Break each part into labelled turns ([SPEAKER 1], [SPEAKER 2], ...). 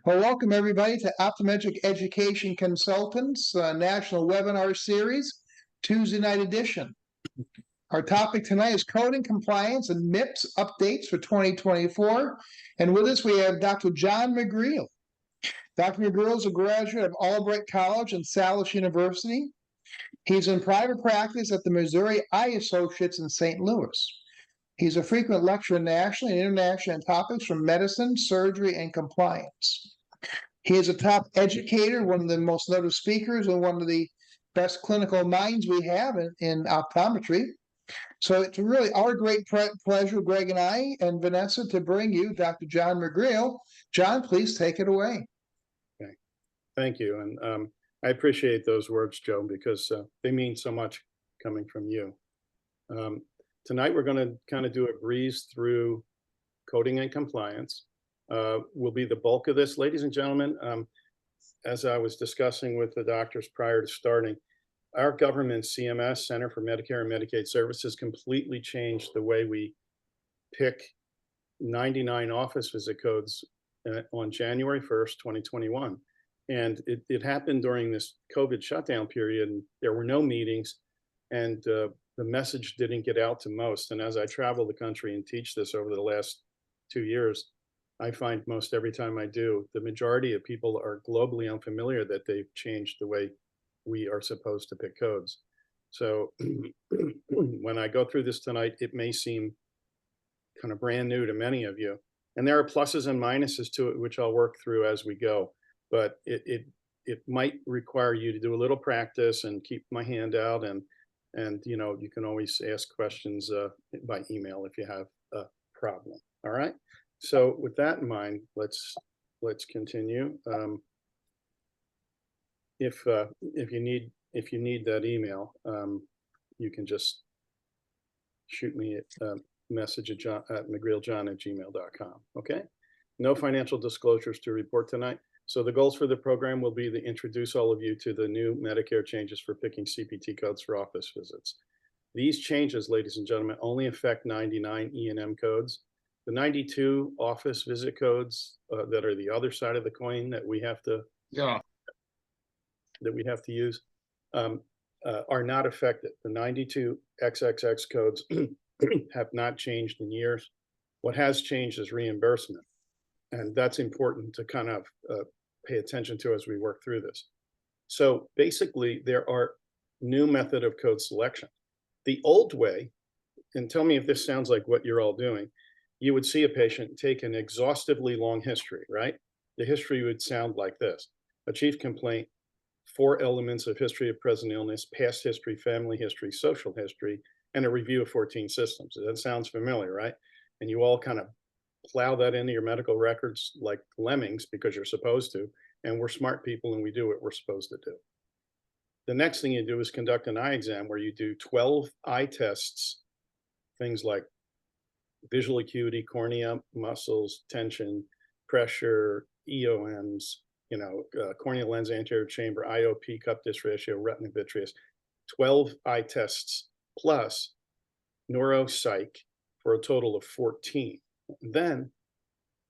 [SPEAKER 1] Well, welcome everybody to Optometric Education Consultants National Webinar Series, Tuesday night edition. Our topic tonight is coding compliance and MIPS updates for 2024. And with us, we have Dr. John McGreal. Dr. McGreal is a graduate of Albright College and Salus University. He's in private practice at the Missouri Eye Associates in St. Louis. He's a frequent lecturer nationally and internationally on topics from medicine, surgery, and compliance. He is a top educator, one of the most noted speakers, and one of the best clinical minds we have in optometry. So it's really our great pleasure, Greg and I and Vanessa, to bring you Dr. John McGreal. John, please take it away.
[SPEAKER 2] Okay, thank you. And I appreciate those words, Joe, because they mean so much coming from you. Tonight, we're going to kind of do a breeze through coding and compliance. Will be the bulk of this. Ladies and gentlemen, as I was discussing with the doctors prior to starting, our government CMS, Center for Medicare and Medicaid Services, completely changed the way we pick 99 office visit codes on January 1st, 2021. And it happened during this COVID shutdown period, and there were no meetings, and the message didn't get out to most. And as I travel the country and teach this over the last 2 years, I find most every time I do, the majority of people are globally unfamiliar that they've changed the way we are supposed to pick codes. So when I go through this tonight, it may seem kind of brand new to many of you. And there are pluses and minuses to it, which I'll work through as we go. But it might require you to do a little practice and keep my hand out. And you know, you can always ask questions by email if you have a problem. All right. So with that in mind, let's continue. If you need that email, you can just shoot me a message at mcgrealjohn@gmail.com. Okay. No financial disclosures to report tonight. So the goals for the program will be to introduce all of you to the new Medicare changes for picking CPT codes for office visits. These changes, ladies and gentlemen, only affect 99 E&M codes. The 92 office visit codes that are the other side of the coin that we have to use are not affected. The 92 XXX codes have not changed in years. What has changed is reimbursement, and that's important to kind of pay attention to as we work through this. So basically, there are new method of code selection. The old way, and tell me if this sounds like what you're all doing, you would see a patient take an exhaustively long history, right? The history would sound like this: a chief complaint, 4 elements of history of present illness, past history, family history, social history, and a review of 14 systems. That sounds familiar, right? And you all kind of plow that into your medical records like lemmings because you're supposed to, and we're smart people and we do what we're supposed to do. The next thing you do is conduct an eye exam where you do 12 eye tests, things like visual acuity, cornea, muscles, tension, pressure, EOMs, corneal lens anterior chamber, IOP, cup disc ratio, retina vitreous, 12 eye tests plus neuropsych for a total of 14. Then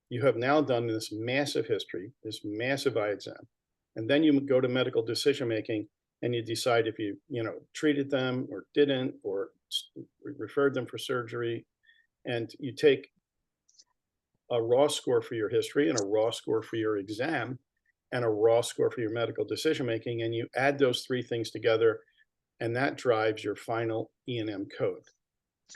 [SPEAKER 2] you have now done this massive history, this massive eye exam, and then you go to medical decision making and you decide if you treated them or didn't, or referred them for surgery. And you take a raw score for your history and a raw score for your exam and a raw score for your medical decision making, and you add those 3 things together, and that drives your final E&M code.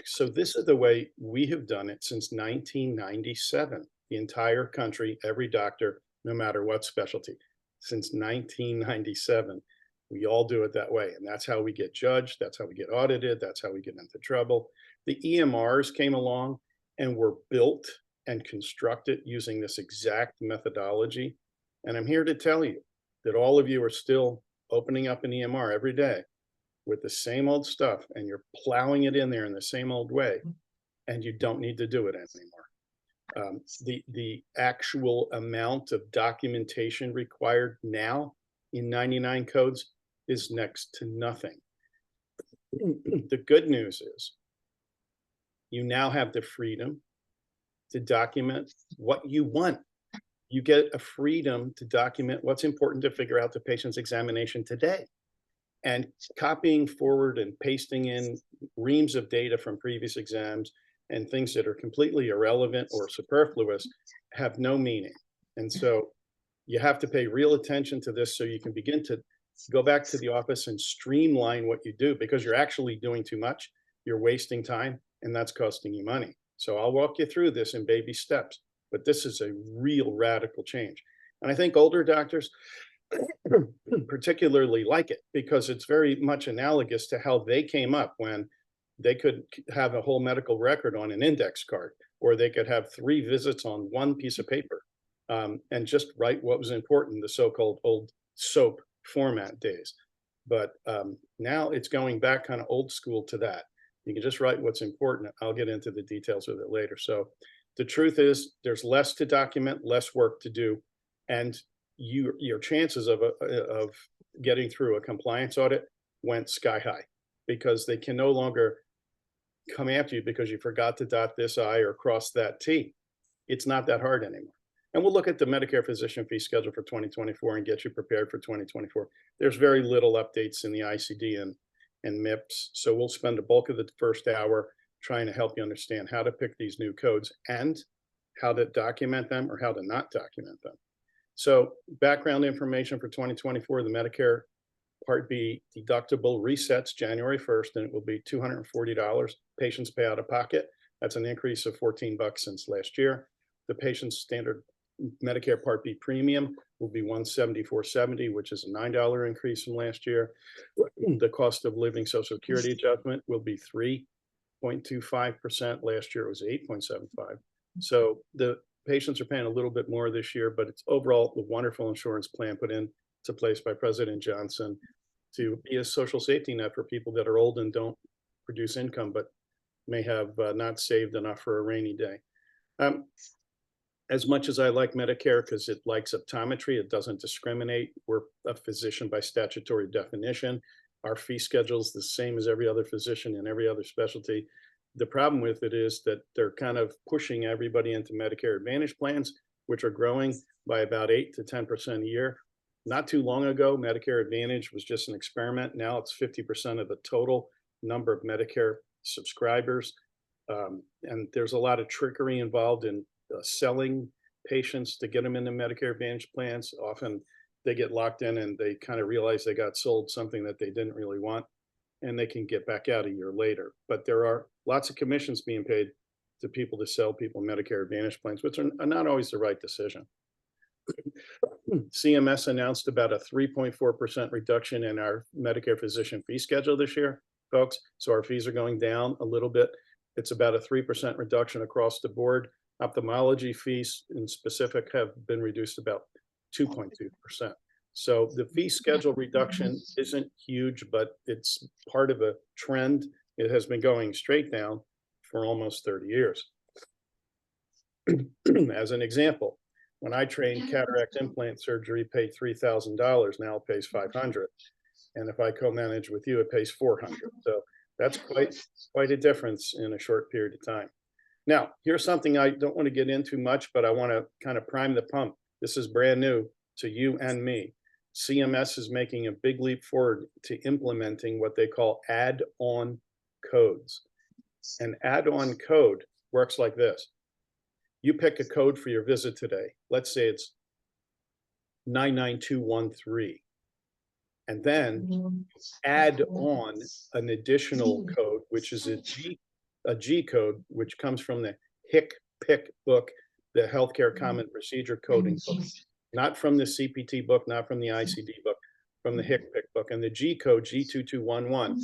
[SPEAKER 2] So this is the way we have done it since 1997. The entire country, every doctor, no matter what specialty, since 1997, we all do it that way. And that's how we get judged. That's how we get audited. That's how we get into trouble. The EMRs came along and were built and constructed using this exact methodology. And I'm here to tell you that all of you are still opening up an EMR every day with the same old stuff, and you're plowing it in there in the same old way, and you don't need to do it anymore. The actual amount of documentation required now in 99 codes is next to nothing. The good news is you now have the freedom to document what you want. You get a freedom to document what's important to figure out the patient's examination today. And copying forward and pasting in reams of data from previous exams and things that are completely irrelevant or superfluous have no meaning. And so you have to pay real attention to this so you can begin to go back to the office and streamline what you do, because you're actually doing too much. You're wasting time, and that's costing you money. So I'll walk you through this in baby steps, but this is a real radical change. And I think older doctors particularly like it, because it's very much analogous to how they came up when they could have a whole medical record on an index card, or they could have 3 visits on one piece of paper, and just write what was important, the so-called old SOAP format days. But now it's going back kind of old school to that. You can just write what's important. I'll get into the details of it later. So the truth is there's less to document, less work to do, and your chances of getting through a compliance audit went sky high, because they can no longer come after you because you forgot to dot this I or cross that T. It's not that hard anymore. And we'll look at the Medicare physician fee schedule for 2024 and get you prepared for 2024. There's very little updates in the ICD and MIPS. So we'll spend the bulk of the first hour trying to help you understand how to pick these new codes and how to document them or how to not document them. So background information for 2024, the Medicare Part B deductible resets January 1st, and it will be $240. Patients pay out of pocket. That's an increase of $14 since last year. The patient's standard Medicare Part B premium will be $174.70, which is a $9 increase from last year. The cost of living Social Security adjustment will be 3.25%. Last year it was 8.75. So the patients are paying a little bit more this year, but it's overall a wonderful insurance plan put into place by President Johnson to be a social safety net for people that are old and don't produce income, but may have not saved enough for a rainy day. As much as I like Medicare because it likes optometry, it doesn't discriminate. We're a physician by statutory definition. Our fee schedule is the same as every other physician in every other specialty. The problem with it is that they're kind of pushing everybody into Medicare Advantage plans, which are growing by about 8 to 10% a year. Not too long ago, Medicare Advantage was just an experiment. Now it's 50% of the total number of Medicare subscribers. And there's a lot of trickery involved in selling patients to get them into Medicare Advantage plans. Often they get locked in and they kind of realize they got sold something that they didn't really want, and they can get back out a year later. But there are lots of commissions being paid to people to sell people Medicare Advantage plans, which are not always the right decision. CMS announced about a 3.4% reduction in our Medicare physician fee schedule this year, folks. So our fees are going down a little bit. It's about a 3% reduction across the board. Ophthalmology fees in specific have been reduced about 2.2%. So the fee schedule reduction isn't huge, but it's part of a trend. It has been going straight down for almost 30 years. As an example, when I trained cataract implant surgery, paid $3,000. Now it pays $500. And if I co-manage with you, it pays $400. So that's quite a difference in a short period of time. Now, here's something I don't want to get into much, but I want to kind of prime the pump. This is brand new to you and me. CMS is making a big leap forward to implementing what they call add-on codes. An add-on code works like this. You pick a code for your visit today. Let's say it's 99213. And then add on an additional code, which is a G code, which comes from the HIC-PIC book, the Healthcare Common Procedure Coding book, not from the CPT book, not from the ICD book, from the HIC-PIC book. And the G code, G2211,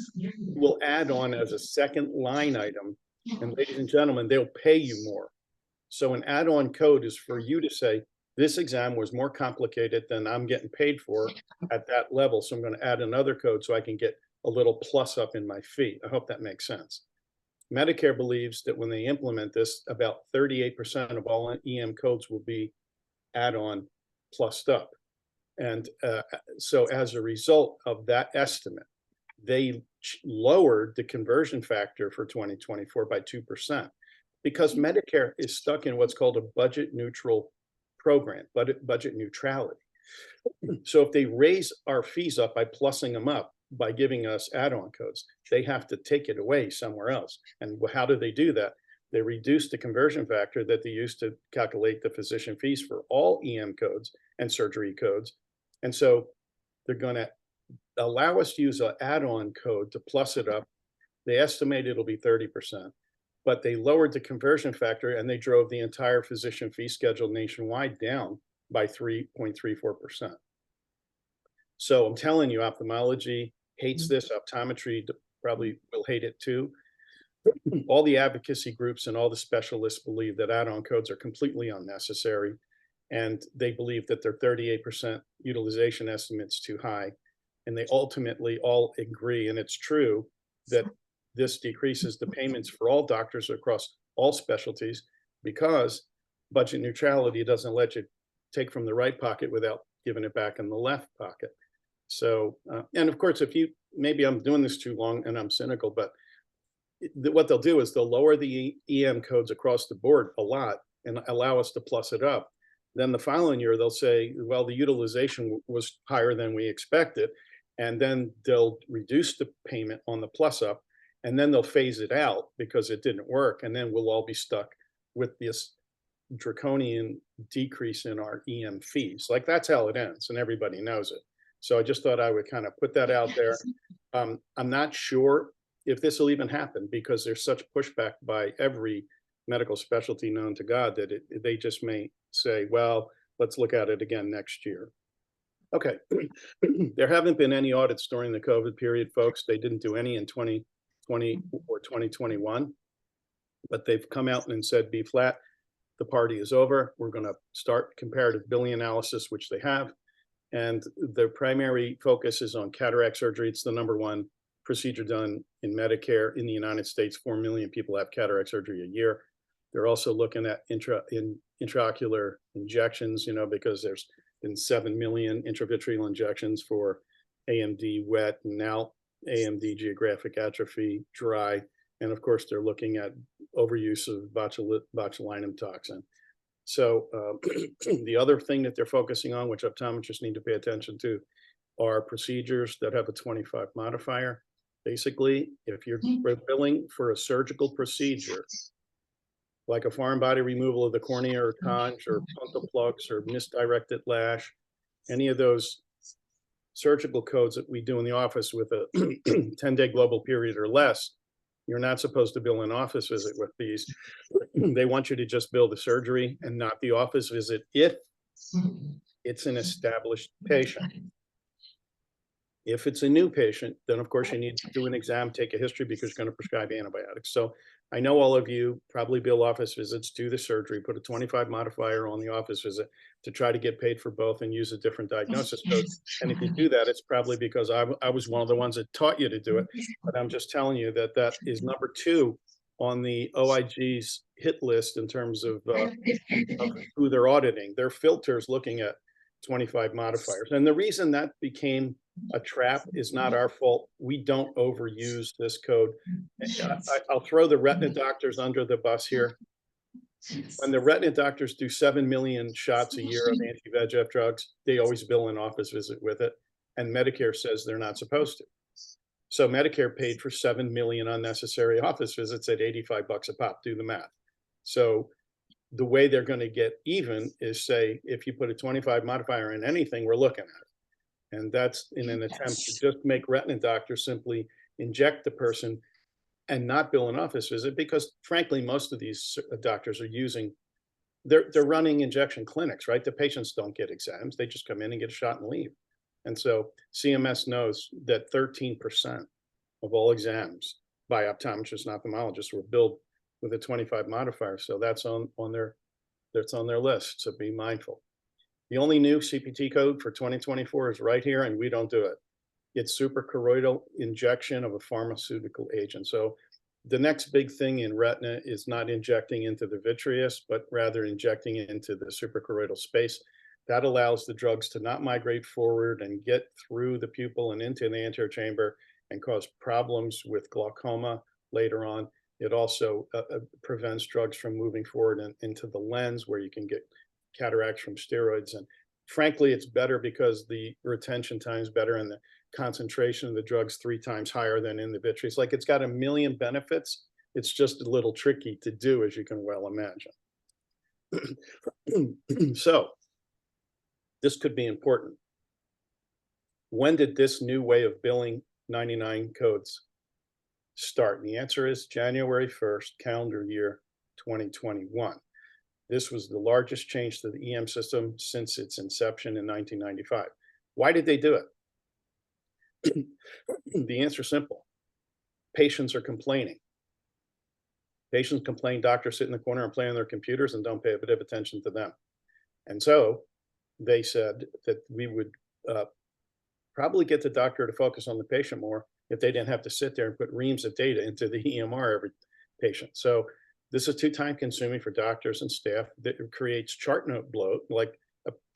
[SPEAKER 2] will add on as a second line item. And ladies and gentlemen, they'll pay you more. So an add-on code is for you to say, this exam was more complicated than I'm getting paid for at that level. So I'm going to add another code so I can get a little plus up in my fee. I hope that makes sense. Medicare believes that when they implement this, about 38% of all EM codes will be add-on plussed up. And so as a result of that estimate, they lowered the conversion factor for 2024 by 2%, because Medicare is stuck in what's called a budget neutral program, budget neutrality. So if they raise our fees up by plussing them up, by giving us add-on codes, they have to take it away somewhere else. And how do they do that? They reduce the conversion factor that they use to calculate the physician fees for all EM codes and surgery codes. And so they're going to allow us to use an add-on code to plus it up. They estimate it'll be 30%, but they lowered the conversion factor and they drove the entire physician fee schedule nationwide down by 3.34%. So I'm telling you, ophthalmology hates this. Optometry probably will hate it too. All the advocacy groups and all the specialists believe that add-on codes are completely unnecessary. And they believe that their 38% utilization estimate's too high. And they ultimately all agree, and it's true, that this decreases the payments for all doctors across all specialties because budget neutrality doesn't let you take from the right pocket without giving it back in the left pocket. So, and of course, maybe I'm doing this too long and I'm cynical, but what they'll do is they'll lower the EM codes across the board a lot and allow us to plus it up. Then the following year, they'll say, well, the utilization was higher than we expected. And then they'll reduce the payment on the plus up, and then they'll phase it out because it didn't work. And then we'll all be stuck with this draconian decrease in our EM fees. Like, that's how it ends, and everybody knows it. So I just thought I would kind of put that out there. I'm not sure if this will even happen because there's such pushback by every medical specialty known to God that they just may say, well, let's look at it again next year. Okay. There haven't been any audits during the COVID period, folks. They didn't do any in 2020 or 2021, but they've come out and said, be flat, the party is over. We're going to start comparative billing analysis, which they have. And their primary focus is on cataract surgery. It's the #1 procedure done in Medicare in the United States. 4 million people have cataract surgery a year. They're also looking at intraocular injections, because there's been 7 million intravitreal injections for AMD wet, and now AMD geographic atrophy dry. And of course, they're looking at overuse of botulinum toxin. So the other thing that they're focusing on, which optometrists need to pay attention to, are procedures that have a 25 modifier. Basically, if you're billing for a surgical procedure, like a foreign body removal of the cornea or conj or frontal plugs or misdirected lash, any of those surgical codes that we do in the office with a 10-day global period or less, you're not supposed to bill an office visit with these. They want you to just bill the surgery and not the office visit if it's an established patient. If it's a new patient, then of course you need to do an exam, take a history, because you're going to prescribe antibiotics. So I know all of you probably bill office visits, do the surgery, put a 25 modifier on the office visit to try to get paid for both and use a different diagnosis code. And if you do that, it's probably because I was one of the ones that taught you to do it. But I'm just telling you that that is #2 on the OIG's hit list in terms of who they're auditing. Their filters looking at 25 modifiers. And the reason that became a trap is not our fault. We don't overuse this code. I'll throw the retina doctors under the bus here. When the retina doctors do 7 million shots a year of anti-VEGF drugs, they always bill an office visit with it. And Medicare says they're not supposed to. So Medicare paid for 7 million unnecessary office visits at $85 a pop. Do the math. So the way they're going to get even is, say, if you put a 25 modifier in anything, we're looking at it. And that's in an attempt to just make retina doctors simply inject the person and not bill an office visit, because frankly, most of these doctors are they're running injection clinics, right? The patients don't get exams. They just come in and get a shot and leave. And so CMS knows that 13% of all exams by optometrists and ophthalmologists were billed with a 25 modifier. So that's on their list. So be mindful. The only new CPT code for 2024 is right here, and we don't do it. It's suprachoroidal injection of a pharmaceutical agent. So the next big thing in retina is not injecting into the vitreous, but rather injecting into the suprachoroidal space. That allows the drugs to not migrate forward and get through the pupil and into the anterior chamber and cause problems with glaucoma later on. It also prevents drugs from moving forward into the lens, where you can get cataracts from steroids. And frankly, it's better because the retention time is better and the concentration of the drug's 3 times higher than in the vitreous. Like, it's got a million benefits. It's just a little tricky to do, as you can well imagine. So this could be important. When did this new way of billing 99 codes start? And the answer is January 1st, calendar year 2021. This was the largest change to the EM system since its inception in 1995. Why did they do it? The answer is simple. Patients are complaining. Patients complain doctors sit in the corner and play on their computers and don't pay a bit of attention to them. And so they said that we would probably get the doctor to focus on the patient more if they didn't have to sit there and put reams of data into the EMR every patient. So this is too time consuming for doctors and staff. That creates chart note bloat. Like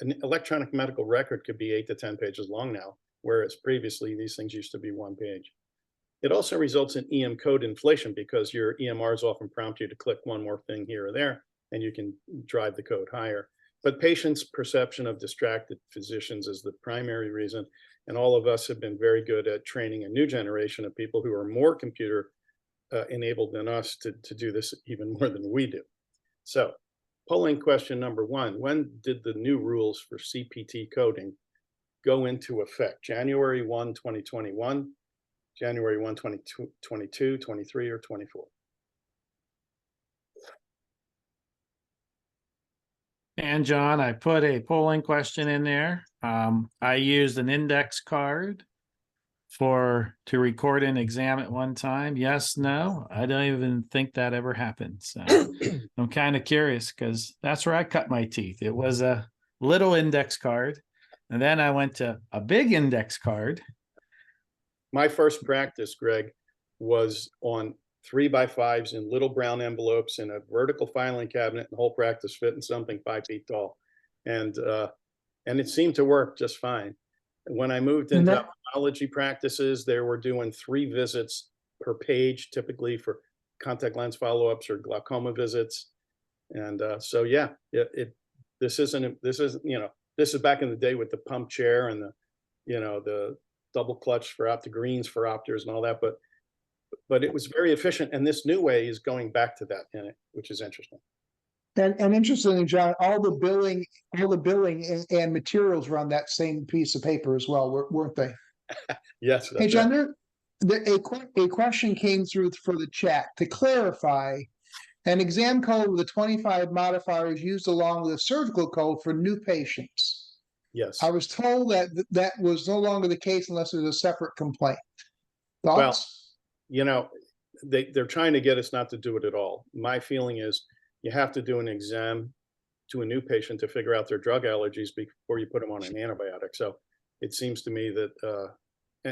[SPEAKER 2] an electronic medical record could be 8 to 10 pages long now, whereas previously these things used to be 1 page. It also results in EM code inflation because your EMRs often prompt you to click one more thing here or there, and you can drive the code higher. But patients' perception of distracted physicians is the primary reason. And all of us have been very good at training a new generation of people who are more computer enabled than us to do this even more than we do. So polling question number 1, when did the new rules for CPT coding go into effect? January 1, 2021, January 1, 2022, 23, or 24?
[SPEAKER 3] And John, I put a polling question in there. I used an index card to record an exam at one time. Yes, no, I don't even think that ever happened. So I'm kind of curious because that's where I cut my teeth. It was a little index card. And then I went to a big index card.
[SPEAKER 2] My first practice, Greg, was on 3x5s in little brown envelopes in a vertical filing cabinet. The whole practice fit in something 5 feet tall, and it seemed to work just fine. When I moved into ophthalmology practices, they were doing 3 visits per page, typically for contact lens follow-ups or glaucoma visits. And so yeah, this is back in the day with the pump chair and the double clutch for greens for opters and all that, but it was very efficient. And this new way is going back to that in it, which is interesting.
[SPEAKER 1] And interestingly, John, all the billing and materials were on that same piece of paper as well, weren't they?
[SPEAKER 2] Yes.
[SPEAKER 1] Hey, John, a question came through for the chat. To clarify, an exam code with the 25 modifiers used along with a surgical code for new patients.
[SPEAKER 2] Yes.
[SPEAKER 1] I was told that that was no longer the case unless there's a separate complaint. Thoughts?
[SPEAKER 2] Well, they're trying to get us not to do it at all. My feeling is you have to do an exam to a new patient to figure out their drug allergies before you put them on an antibiotic. So it seems to me that,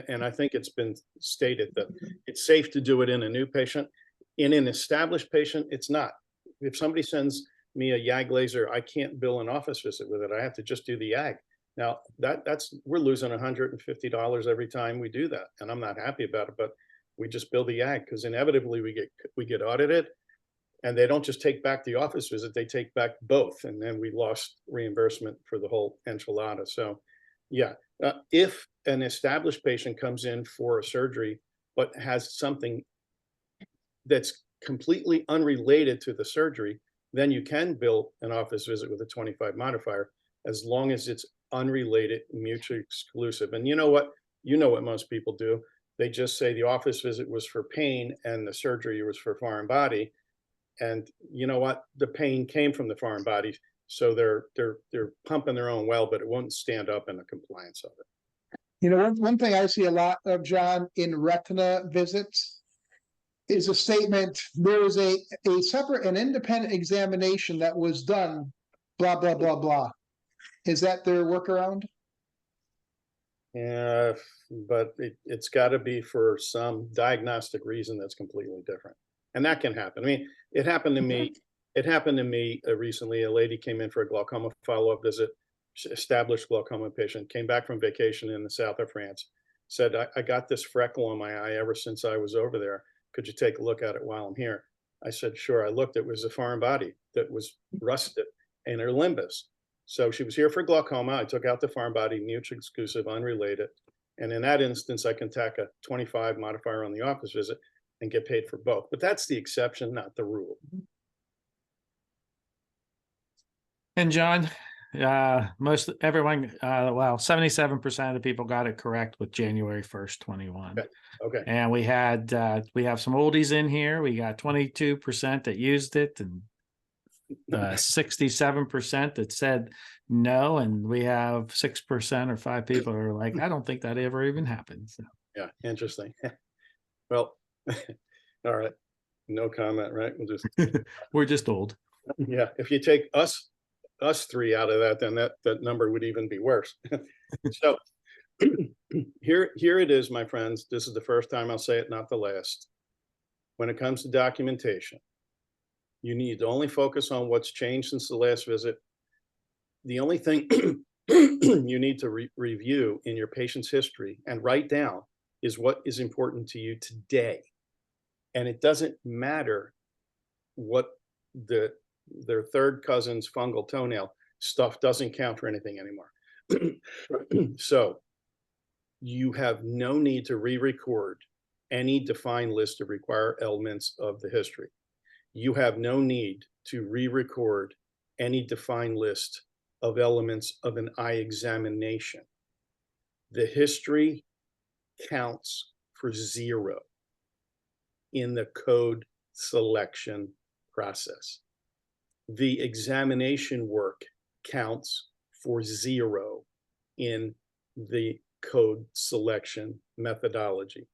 [SPEAKER 2] and I think it's been stated that it's safe to do it in a new patient. In an established patient, it's not. If somebody sends me a YAG laser, I can't bill an office visit with it. I have to just do the YAG. Now we're losing $150 every time we do that, and I'm not happy about it. But we just bill the YAG because inevitably we get audited, and they don't just take back the office visit; they take back both, and then we lost reimbursement for the whole enchilada. So, yeah, if an established patient comes in for a surgery but has something that's completely unrelated to the surgery, then you can bill an office visit with a 25 modifier as long as it's unrelated, mutually exclusive. And you know what most people do? They just say the office visit was for pain and the surgery was for foreign body. And you know what? The pain came from the foreign body. So they're pumping their own well, but it won't stand up in the compliance of it.
[SPEAKER 1] One thing I see a lot of, John, in retina visits is a statement, there is a separate and independent examination that was done, blah, blah, blah, blah. Is that their workaround?
[SPEAKER 2] Yeah, but it's got to be for some diagnostic reason that's completely different. And that can happen. I mean, it happened to me. It happened to me recently. A lady came in for a glaucoma follow-up visit, established glaucoma patient, came back from vacation in the south of France, said, I got this freckle on my eye ever since I was over there. Could you take a look at it while I'm here? I said, sure. I looked, it was a foreign body that was rusted in her limbus. So she was here for glaucoma. I took out the farm body, mutually exclusive, unrelated. And in that instance, I can tack a 25 modifier on the office visit and get paid for both. But that's the exception, not the rule.
[SPEAKER 3] And John, most everyone, well, 77% of the people got it correct with January 1st, 21.
[SPEAKER 2] Okay.
[SPEAKER 3] And we have some oldies in here. We got 22% that used it and 67% that said no. And we have 6% or 5 people who are like, I don't think that ever even happened. So.
[SPEAKER 2] Yeah, interesting. Well, all right. No comment, right? We'll just
[SPEAKER 3] We're just old.
[SPEAKER 2] yeah. If you take us 3 out of that, then that number would even be worse. So here it is, my friends. This is the first time I'll say it, not the last. When it comes to documentation, you need to only focus on what's changed since the last visit. The only thing you need to review in your patient's history and write down is what is important to you today. And it doesn't matter what their third cousin's fungal toenail stuff doesn't count for anything anymore. So you have no need to re-record any defined list of required elements of the history. You have no need to re-record any defined list of elements of an eye examination. The history counts for 0 in the code selection process. The examination work counts for 0 in the code selection methodology.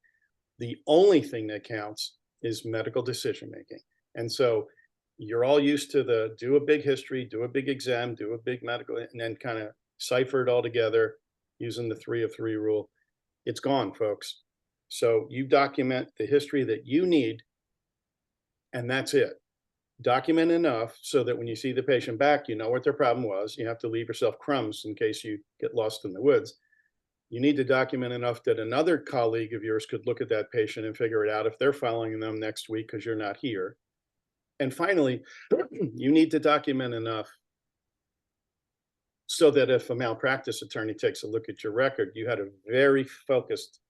[SPEAKER 2] The only thing that counts is medical decision making. And so you're all used to do a big history, do a big exam, do a big medical, and then kind of cipher it all together using the 3 of 3 rule. It's gone, folks. So you document the history that you need, and that's it. Document enough so that when you see the patient back, you know what their problem was. You have to leave yourself crumbs in case you get lost in the woods. You need to document enough that another colleague of yours could look at that patient and figure it out if they're following them next week because you're not here. And finally, you need to document enough so that if a malpractice attorney takes a look at your record, you had a very focused,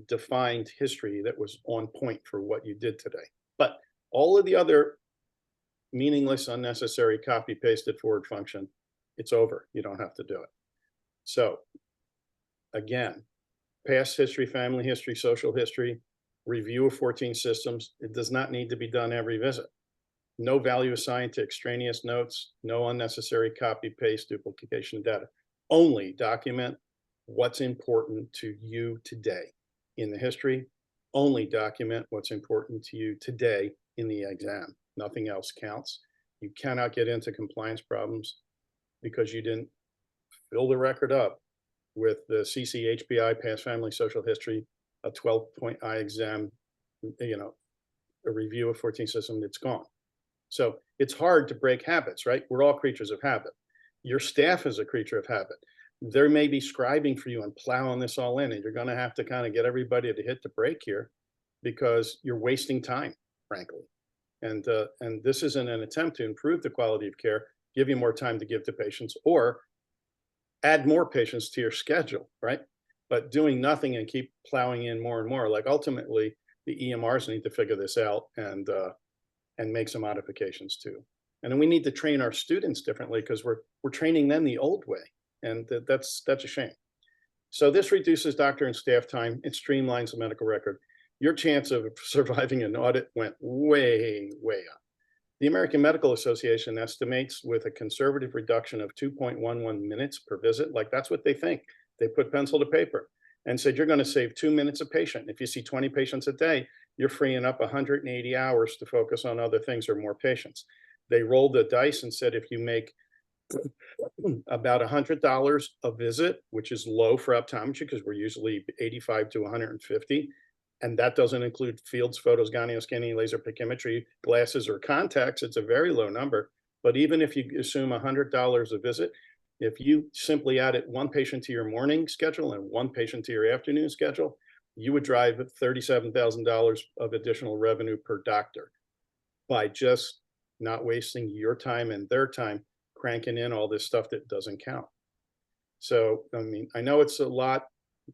[SPEAKER 2] defined history that was on point for what you did today. But all of the other meaningless, unnecessary copy pasted forward function, it's over. You don't have to do it. So again, past history, family history, social history, review of 14 systems. It does not need to be done every visit. No value assigned to extraneous notes, no unnecessary copy, paste, duplication of data. Only document what's important to you today in the history. Only document what's important to you today in the exam. Nothing else counts. You cannot get into compliance problems because you didn't fill the record up with the CCHPI, past family social history, a 12-point eye exam, a review of 14 system, it's gone. So it's hard to break habits, right? We're all creatures of habit. Your staff is a creature of habit. There may be scribing for you and plowing this all in, and you're going to have to kind of get everybody to hit the brake here because you're wasting time, frankly. And this isn't an attempt to improve the quality of care, give you more time to give to patients, or add more patients to your schedule, right? But doing nothing and keep plowing in more and more, like ultimately the EMRs need to figure this out and make some modifications too. And then we need to train our students differently because we're training them the old way, and that's a shame. So this reduces doctor and staff time. It streamlines the medical record. Your chance of surviving an audit went way, way up. The American Medical Association estimates with a conservative reduction of 2.11 minutes per visit, like that's what they think. They put pencil to paper and said, you're going to save 2 minutes a patient. If you see 20 patients a day, you're freeing up 180 hours to focus on other things or more patients. They rolled the dice and said, if you make about $100 a visit, which is low for optometry because we're usually 85 to 150, and that doesn't include fields, photos, gonioscanning, laser pachymetry, glasses, or contacts. It's a very low number. But even if you assume $100 a visit, if you simply added 1 patient to your morning schedule and 1 patient to your afternoon schedule, you would drive $37,000 of additional revenue per doctor by just not wasting your time and their time cranking in all this stuff that doesn't count. So, I mean, I know it's a lot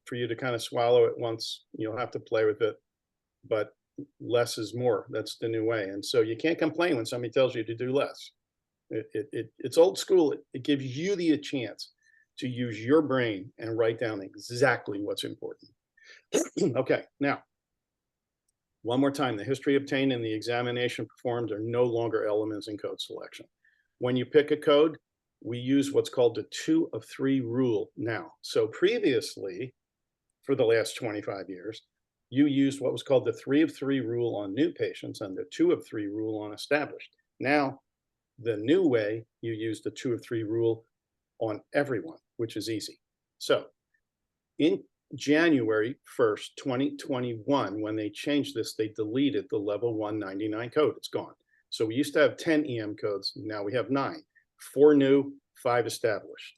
[SPEAKER 2] for you to kind of swallow at once. You'll have to play with it, but less is more. That's the new way. And so you can't complain when somebody tells you to do less. It's old school. It gives you the chance to use your brain and write down exactly what's important. Okay, now, one more time, the history obtained and the examination performed are no longer elements in code selection. When you pick a code, we use what's called the 2 of 3 rule now. So previously, for the last 25 years, you used what was called the 3 of 3 rule on new patients and the 2 of 3 rule on established. Now, the new way, you use the 2 of 3 rule on everyone, which is easy. So in January 1st, 2021, when they changed this, they deleted the level 199 code. It's gone. So we used to have 10 EM codes. Now we have 9, 4 new, 5 established.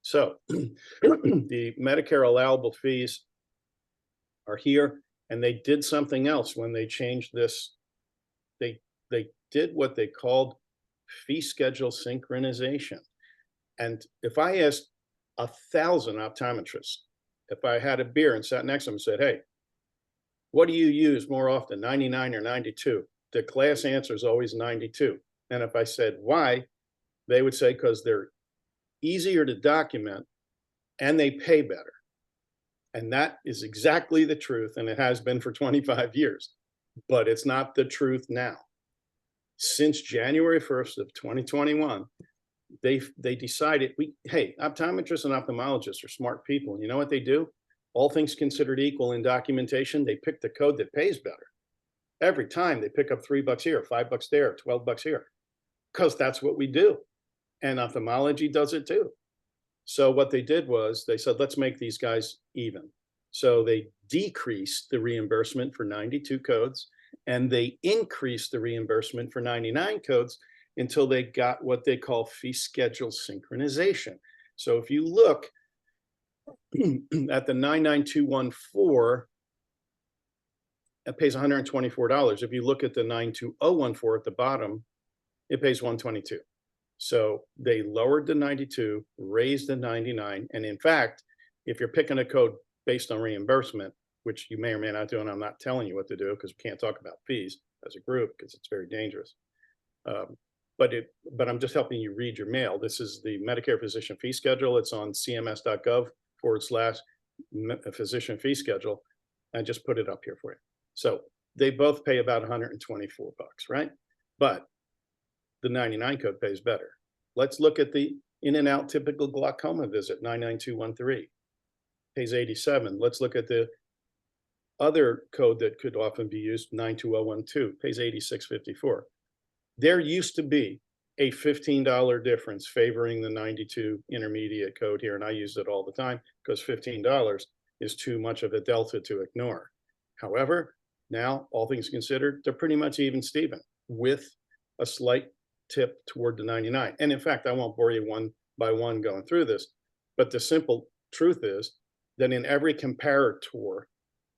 [SPEAKER 2] So the Medicare allowable fees are here, and they did something else when they changed this. They did what they called fee schedule synchronization. And if I asked 1,000 optometrists, if I had a beer and sat next to them and said, hey, what do you use more often, 99 or 92? The class answer is always 92. And if I said why, they would say because they're easier to document and they pay better. And that is exactly the truth, and it has been for 25 years, but it's not the truth now. Since January 1st of 2021, they decided, hey, optometrists and ophthalmologists are smart people. You know what they do? All things considered equal in documentation, they pick the code that pays better. Every time they pick up $3 here, $5 there, $12 here, because that's what we do. And ophthalmology does it too. So what they did was they said, let's make these guys even. So they decreased the reimbursement for 92 codes, and they increased the reimbursement for 99 codes until they got what they call fee schedule synchronization. So if you look at the 99214, it pays $124. If you look at the 92014 at the bottom, it pays $122. So they lowered the 92, raised the 99. And in fact, if you're picking a code based on reimbursement, which you may or may not do, and I'm not telling you what to do because we can't talk about fees as a group because it's very dangerous. But I'm just helping you read your mail. This is the Medicare physician fee schedule. It's on cms.gov/physician fee schedule. I just put it up here for you. So they both pay about $124, right? But the 99 code pays better. Let's look at the in and out typical glaucoma visit, 99213, pays $87. Let's look at the other code that could often be used, 92012, pays $86.54. There used to be a $15 difference favoring the 92 intermediate code here, and I use it all the time because $15 is too much of a delta to ignore. However, now, all things considered, they're pretty much even Steven with a slight tip toward the 99. And in fact, I won't bore you one by one going through this, but the simple truth is that in every comparator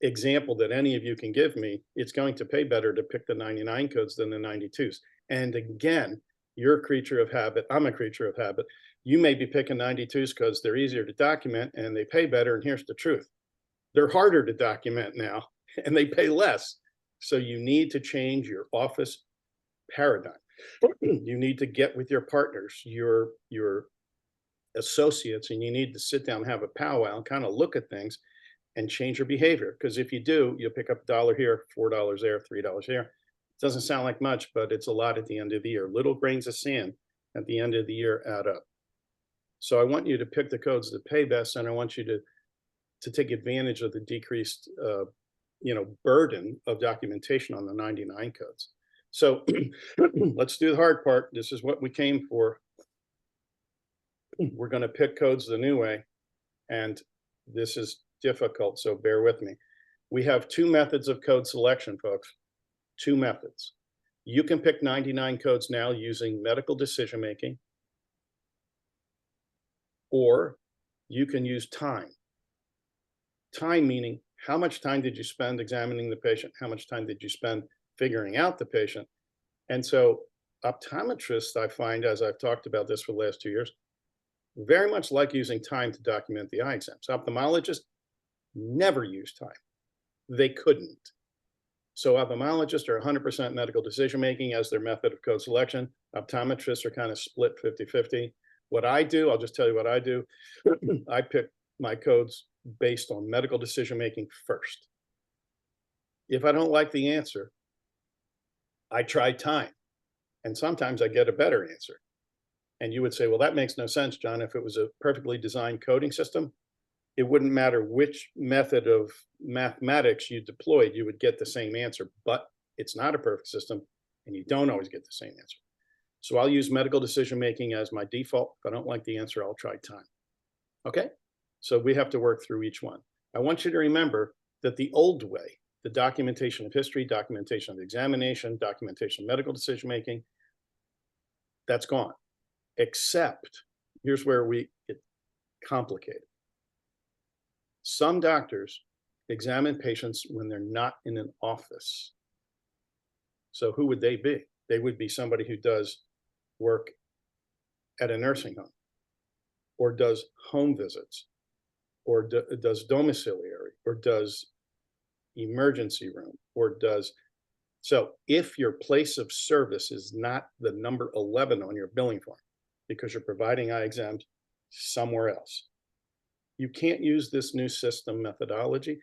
[SPEAKER 2] example that any of you can give me, it's going to pay better to pick the 99 codes than the 92s. And again, you're a creature of habit. I'm a creature of habit. You may be picking 92s because they're easier to document and they pay better. And here's the truth. They're harder to document now and they pay less. So you need to change your office paradigm. You need to get with your partners, your associates, and you need to sit down and have a powwow and kind of look at things and change your behavior. Because if you do, you'll pick up $1 here, $4 there, $3 here. It doesn't sound like much, but it's a lot at the end of the year. Little grains of sand at the end of the year add up. So I want you to pick the codes that pay best, and I want you to take advantage of the decreased burden of documentation on the 99 codes. So let's do the hard part. This is what we came for. We're going to pick codes the new way, and this is difficult, so bear with me. We have 2 methods of code selection, folks. 2 methods. You can pick 99 codes now using medical decision making, or you can use time. Time meaning how much time did you spend examining the patient? How much time did you spend figuring out the patient? And so optometrists, I find, as I've talked about this for the last 2 years, very much like using time to document the eye exams. Ophthalmologists never use time. They couldn't. So ophthalmologists are 100% medical decision-making as their method of code selection. Optometrists are kind of split 50-50. What I do, I'll just tell you what I do. I pick my codes based on medical decision-making first. If I don't like the answer, I try time. And sometimes I get a better answer. And you would say, well, that makes no sense, John. If it was a perfectly designed coding system, it wouldn't matter which method of mathematics you deployed, you would get the same answer. But it's not a perfect system, and you don't always get the same answer. So I'll use medical decision-making as my default. If I don't like the answer, I'll try time. Okay? So we have to work through each one. I want you to remember that the old way, the documentation of history, documentation of examination, documentation of medical decision-making, that's gone. Except, here's where we get complicated. Some doctors examine patients when they're not in an office. So who would they be? They would be somebody who does work at a nursing home, or does home visits, or does domiciliary, or does emergency room, or does. So if your place of service is not the number 11 on your billing form, because you're providing eye exams somewhere else, you can't use this new system methodology.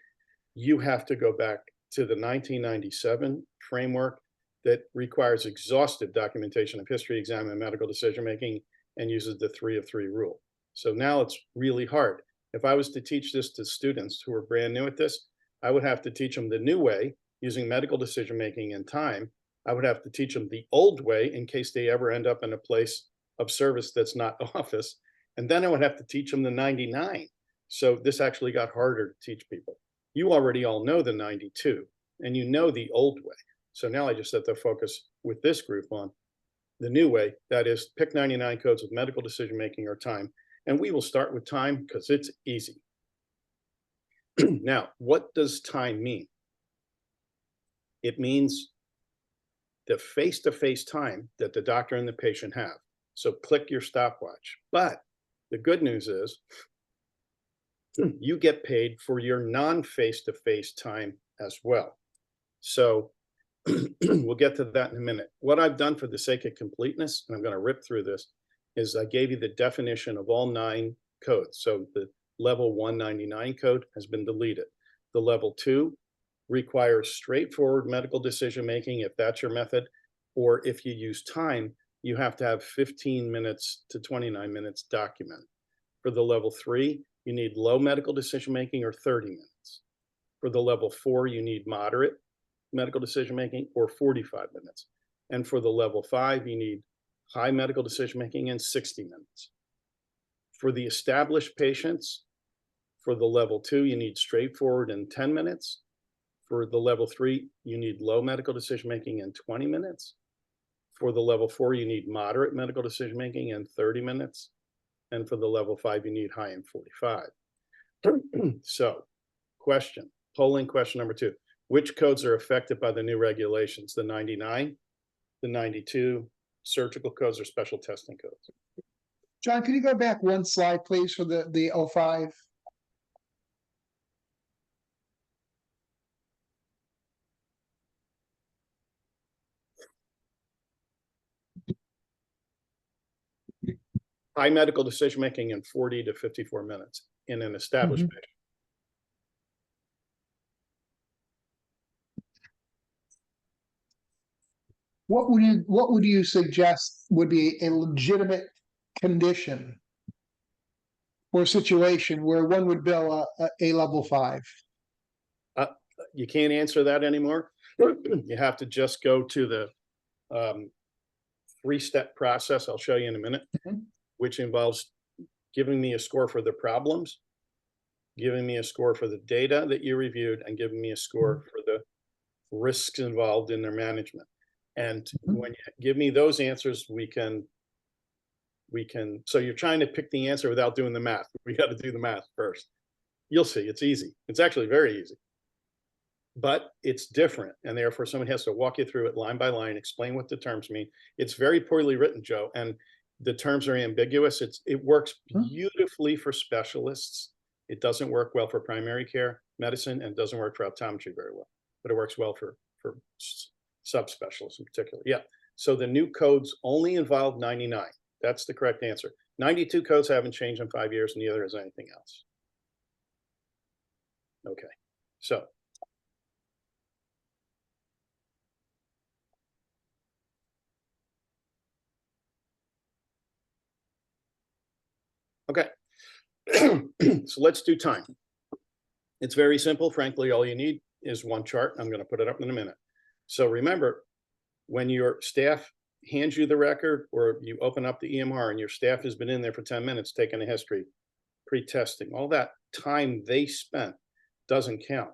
[SPEAKER 2] You have to go back to the 1997 framework that requires exhaustive documentation of history, exam, and medical decision-making, and uses the 3 of 3 rule. So now it's really hard. If I was to teach this to students who are brand new at this, I would have to teach them the new way using medical decision-making and time. I would have to teach them the old way in case they ever end up in a place of service that's not office. And then I would have to teach them the 99. So this actually got harder to teach people. You already all know the 92, and you know the old way. So now I just have to focus with this group on the new way. That is, pick 99 codes of medical decision-making or time. And we will start with time because it's easy. Now, what does time mean? It means the face-to-face time that the doctor and the patient have. So click your stopwatch. But the good news is you get paid for your non-face-to-face time as well. So we'll get to that in a minute. What I've done for the sake of completeness, and I'm going to rip through this, is I gave you the definition of all 9 codes. So the level 199 code has been deleted. The level 2 requires straightforward medical decision-making if that's your method, or if you use time, you have to have 15 minutes to 29 minutes documented. For the level 3, you need low medical decision-making or 30 minutes. For the level 4, you need moderate medical decision-making or 45 minutes. And for the level 5, you need high medical decision-making and 60 minutes. For the established patients, for the level 2, you need straightforward in 10 minutes. For the level 3, you need low medical decision-making in 20 minutes. For the level 4, you need moderate medical decision-making in 30 minutes. And for the level 5, you need high in 45. So, polling question number 2. Which codes are affected by the new regulations? The 99, the 92, surgical codes, or special testing codes?
[SPEAKER 1] John, could you go back one slide, please, for the 05?
[SPEAKER 2] High medical decision-making in 40 to 54 minutes in an established patient.
[SPEAKER 1] What would you suggest would be a legitimate condition or situation where one would bill a level 5?
[SPEAKER 2] You can't answer that anymore. You have to just go to the 3-step process I'll show you in a minute, which involves giving me a score for the problems, giving me a score for the data that you reviewed, and giving me a score for the risks involved in their management. And when you give me those answers, we can, so you're trying to pick the answer without doing the math. We got to do the math first. You'll see, it's easy. It's actually very easy. but it's different. And therefore someone has to walk you through it line by line, explain what the terms mean. It's very poorly written, Joe, and the terms are ambiguous. It works beautifully for specialists. It doesn't work well for primary care medicine and doesn't work for optometry very well, but it works well for subspecialists in particular. Yeah. So the new codes only involve 99. That's the correct answer. 92 codes haven't changed in 5 years, neither has anything else. Okay. So okay. So let's do time. It's very simple. Frankly, all you need is one chart. I'm going to put it up in a minute. So remember, when your staff hands you the record or you open up the EMR and your staff has been in there for 10 minutes taking a history, pre-testing, all that time they spent doesn't count.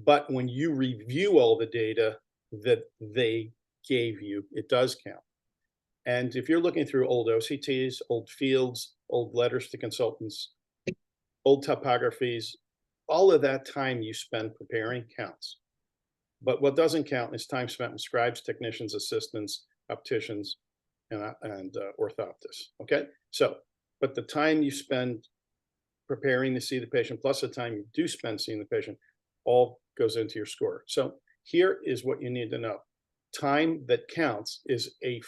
[SPEAKER 2] But when you review all the data that they gave you, it does count. And if you're looking through old OCTs, old fields, old letters to consultants, old topographies, all of that time you spend preparing counts. But what doesn't count is time spent with scribes, technicians, assistants, opticians, and orthoptists. Okay, so but the time you spend preparing to see the patient plus the time you do spend seeing the patient all goes into your score. So here is what you need to know. Time that counts is a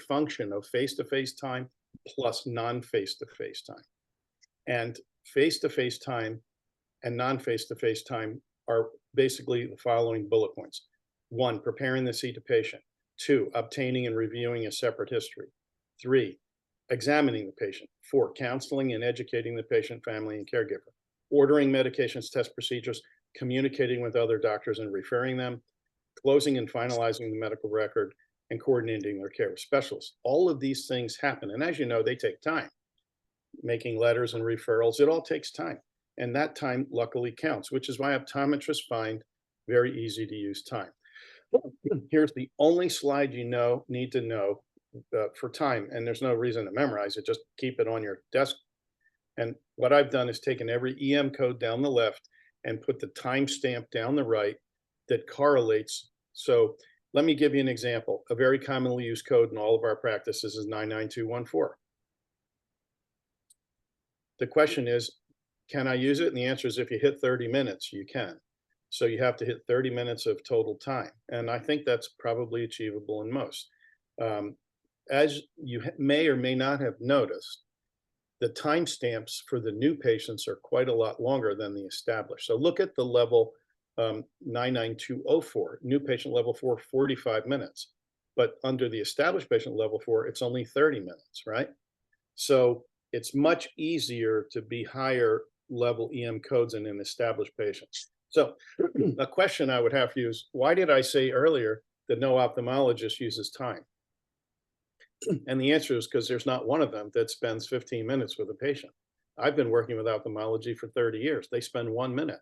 [SPEAKER 2] function of face-to-face time plus non-face-to-face time. And face-to-face time and non-face-to-face time are basically the following bullet points. 1, preparing to see the patient. 2, obtaining and reviewing a separate history. 3, examining the patient. 4, counseling and educating the patient, family, and caregiver. Ordering medications, test procedures, communicating with other doctors and referring them, closing and finalizing the medical record, and coordinating their care with specialists. All of these things happen. And as you know, they take time. Making letters and referrals, it all takes time. And that time luckily counts, which is why optometrists find very easy to use time. Here's the only slide you need to know for time, and there's no reason to memorize it, just keep it on your desk. And what I've done is taken every EM code down the left and put the timestamp down the right that correlates. So let me give you an example. A very commonly used code in all of our practices is 99214. The question is, can I use it? And the answer is if you hit 30 minutes, you can. So you have to hit 30 minutes of total time. And I think that's probably achievable in most. As you may or may not have noticed, the timestamps for the new patients are quite a lot longer than the established. So look at the level 99204, new patient level 4, 45 minutes. But under the established patient level 4, it's only 30 minutes, right? So it's much easier to be higher level EM codes in an established patient. So a question I would have for you is, why did I say earlier that no ophthalmologist uses time? And the answer is because there's not one of them that spends 15 minutes with a patient. I've been working with ophthalmology for 30 years. They spend 1 minute.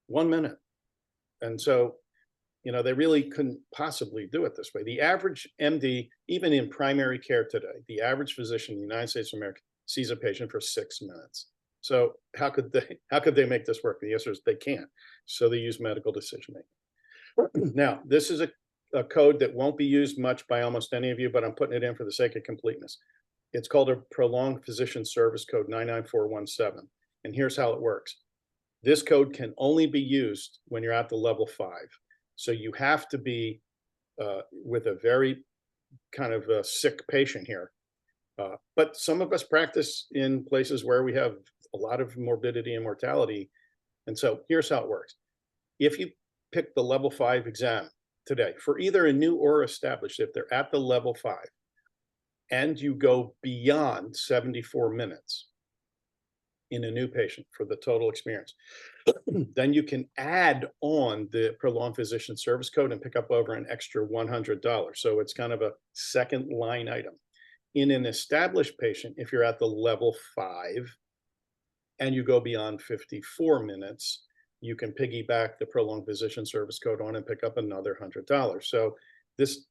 [SPEAKER 2] 1 minute. And so, they really couldn't possibly do it this way. The average MD, even in primary care today, the average physician in the United States of America sees a patient for 6 minutes. So how could they make this work? The answer is they can't. So they use medical decision making. Now, this is a code that won't be used much by almost any of you, but I'm putting it in for the sake of completeness. It's called a prolonged physician service code 99417. And here's how it works. This code can only be used when you're at the level 5. So you have to be with a very kind of a sick patient here. But some of us practice in places where we have a lot of morbidity and mortality. And so here's how it works. If you pick the level 5 exam today for either a new or established, if they're at the level 5 and you go beyond 74 minutes in a new patient for the total experience, then you can add on the prolonged physician service code and pick up over an extra $100. So it's kind of a second line item. In an established patient, if you're at the level 5 and you go beyond 54 minutes, you can piggyback the prolonged physician service code on and pick up another $100. So this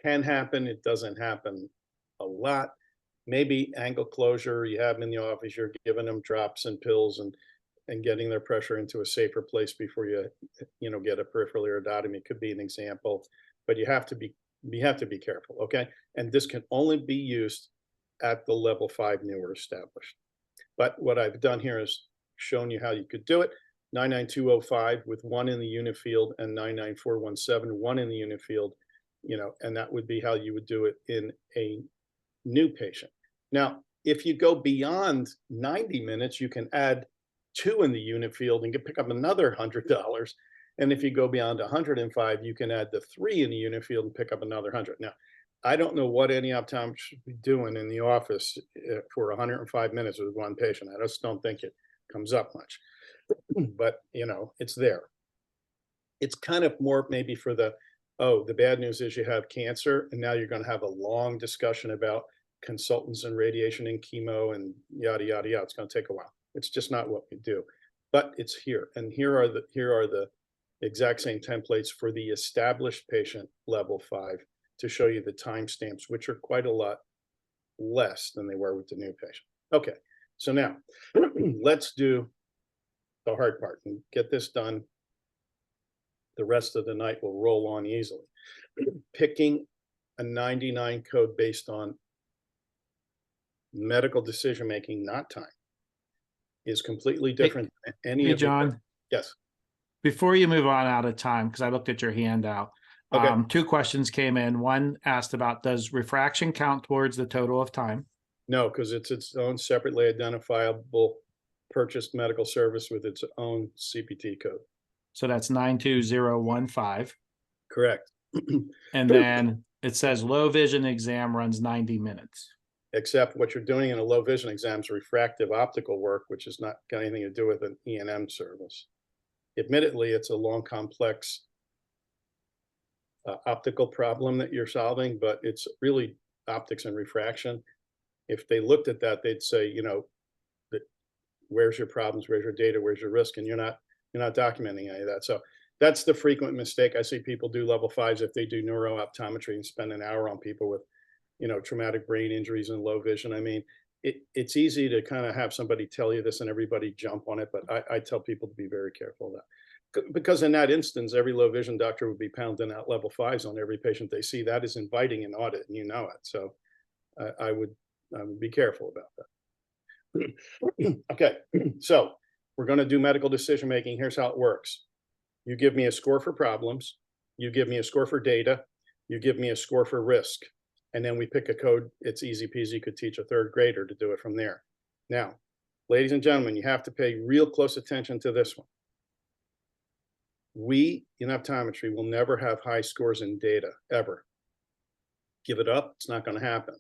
[SPEAKER 2] can happen. It doesn't happen a lot. Maybe angle closure, you have them in the office, you're giving them drops and pills and and getting their pressure into a safer place before you get a peripheral iridotomy could be an example, but you have to be careful, okay? And this can only be used at the level 5 newer established. But what I've done here is shown you how you could do it. 99205 with 1 in the unit field and 99417, 1 in the unit field, and that would be how you would do it in a new patient. Now, if you go beyond 90 minutes, you can add 2 in the unit field and pick up another $100. And if you go beyond 105, you can add the 3 in the unit field and pick up another 100. Now, I don't know what any optometrist should be doing in the office for 105 minutes with one patient. I just don't think it comes up much, but it's there. It's kind of more maybe for the bad news is you have cancer, and now you're going to have a long discussion about consultants and radiation and chemo and yada, yada, yada. It's going to take a while. It's just not what we do, but it's here. And here are the exact same templates for the established patient level 5 to show you the timestamps, which are quite a lot less than they were with the new patient. Okay, so now let's do the hard part and get this done. The rest of the night will roll on easily. Picking a 99 code based on medical decision-making, not time, is completely different than any of
[SPEAKER 3] John.
[SPEAKER 2] Yes.
[SPEAKER 3] Before you move on out of time, because I looked at your handout,
[SPEAKER 2] Okay.
[SPEAKER 3] 2 questions came in. One asked about, does refraction count towards the total of time?
[SPEAKER 2] No, because it's its own separately identifiable purchased medical service with its own CPT code.
[SPEAKER 3] So that's 92015.
[SPEAKER 2] Correct.
[SPEAKER 3] And then it says low vision exam runs 90 minutes.
[SPEAKER 2] Except what you're doing in a low vision exam is refractive optical work, which is not got anything to do with an E&M service. Admittedly, it's a long, complex optical problem that you're solving, but it's really optics and refraction. If they looked at that, they'd say, that where's your problems, where's your data, where's your risk, and you're not documenting any of that. So that's the frequent mistake I see people do level 5s if they do neurooptometry and spend an hour on people with, traumatic brain injuries and low vision. I mean, it's easy to kind of have somebody tell you this and everybody jump on it, but I tell people to be very careful of that. Because in that instance, every low vision doctor would be pounding out level 5s on every patient they see. That is inviting an audit, and you know it. So I would be careful about that. Okay, so we're going to do medical decision making. Here's how it works. You give me a score for problems. You give me a score for data. You give me a score for risk. And then we pick a code. It's easy peasy. You could teach a 3rd grader to do it from there. Now, ladies and gentlemen, you have to pay real close attention to this one. We in optometry will never have high scores in data, ever. Give it up. It's not going to happen.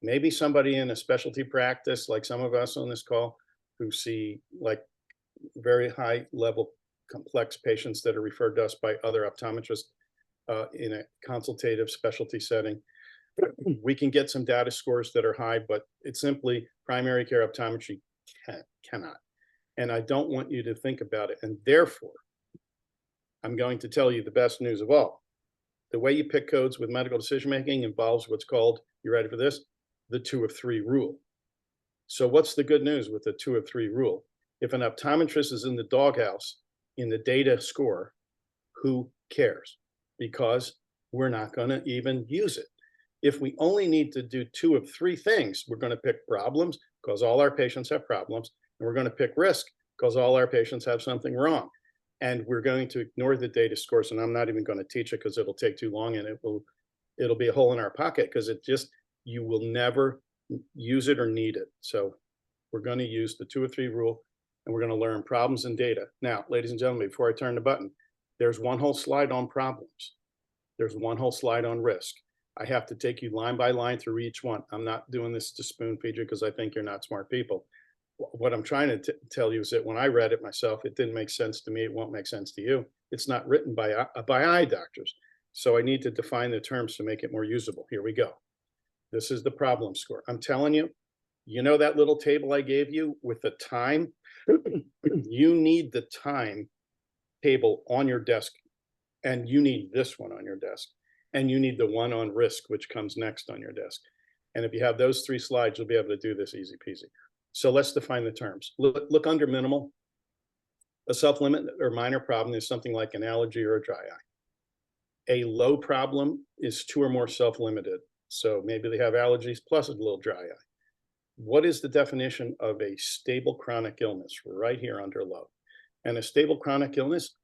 [SPEAKER 2] Maybe somebody in a specialty practice, like some of us on this call, who see like very high level complex patients that are referred to us by other optometrists in a consultative specialty setting. We can get some data scores that are high, but it's simply primary care optometry cannot. And I don't want you to think about it. And therefore, I'm going to tell you the best news of all. The way you pick codes with medical decision-making involves what's called, you ready for this? The 2 of 3 rule. So what's the good news with the 2 of 3 rule? If an optometrist is in the doghouse in the data score, who cares? Because we're not going to even use it. If we only need to do 2 of 3 things, we're going to pick problems because all our patients have problems, and we're going to pick risk because all our patients have something wrong. And we're going to ignore the data scores, and I'm not even going to teach it because it'll take too long, and it'll be a hole in our pocket because you will never use it or need it. So we're going to use the 2 of 3 rule, and we're going to learn problems and data. Now, ladies and gentlemen, before I turn the button, there's one whole slide on problems. There's one whole slide on risk. I have to take you line by line through each one. I'm not doing this to spoon feed you because I think you're not smart people. What I'm trying to tell you is that when I read it myself, it didn't make sense to me. It won't make sense to you. It's not written by eye doctors. So I need to define the terms to make it more usable. Here we go. This is the problem score. I'm telling you, that little table I gave you with the time? You need the time table on your desk, and you need this one on your desk, and you need the one on risk, which comes next on your desk. And if you have those 3 slides, you'll be able to do this easy peasy. So let's define the terms. Look under minimal. A self-limit or minor problem is something like an allergy or a dry eye. A low problem is 2 or more self-limited. So maybe they have allergies plus a little dry eye. What is the definition of a stable chronic illness? Right here under low. And a stable chronic illness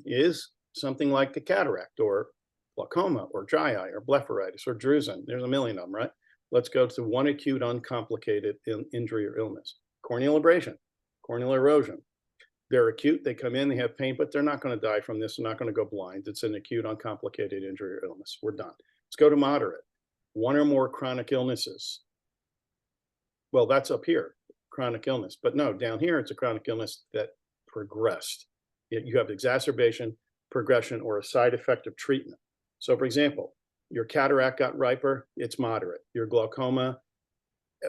[SPEAKER 2] is something like a cataract or glaucoma or dry eye or blepharitis or drusen. There's a million of them, right? Let's go to one acute uncomplicated injury or illness. Corneal abrasion, corneal erosion. They're acute, they come in, they have pain, but they're not going to die from this. They're not going to go blind. It's an acute uncomplicated injury or illness. We're done. Let's go to moderate. 1 or more chronic illnesses. Well, that's up here, chronic illness. But no, down here, it's a chronic illness that progressed. You have exacerbation, progression, or a side effect of treatment. So for example, your cataract got riper, it's moderate. Your glaucoma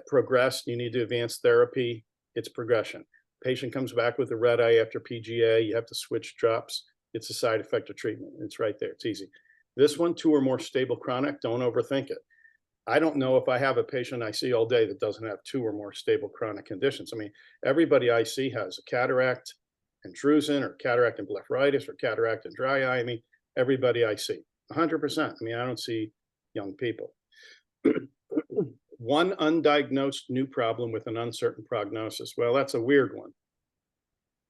[SPEAKER 2] progressed, you need to advance therapy, it's progression. Patient comes back with a red eye after PGA, you have to switch drops, it's a side effect of treatment. It's right there, it's easy. This one, 2 or more stable chronic, don't overthink it. I don't know if I have a patient I see all day that doesn't have 2 or more stable chronic conditions. I mean, everybody I see has a cataract and drusen or cataract and blepharitis or cataract and dry eye. I mean, everybody I see, 100%. I mean, I don't see young people. 1 undiagnosed new problem with an uncertain prognosis. Well, that's a weird one.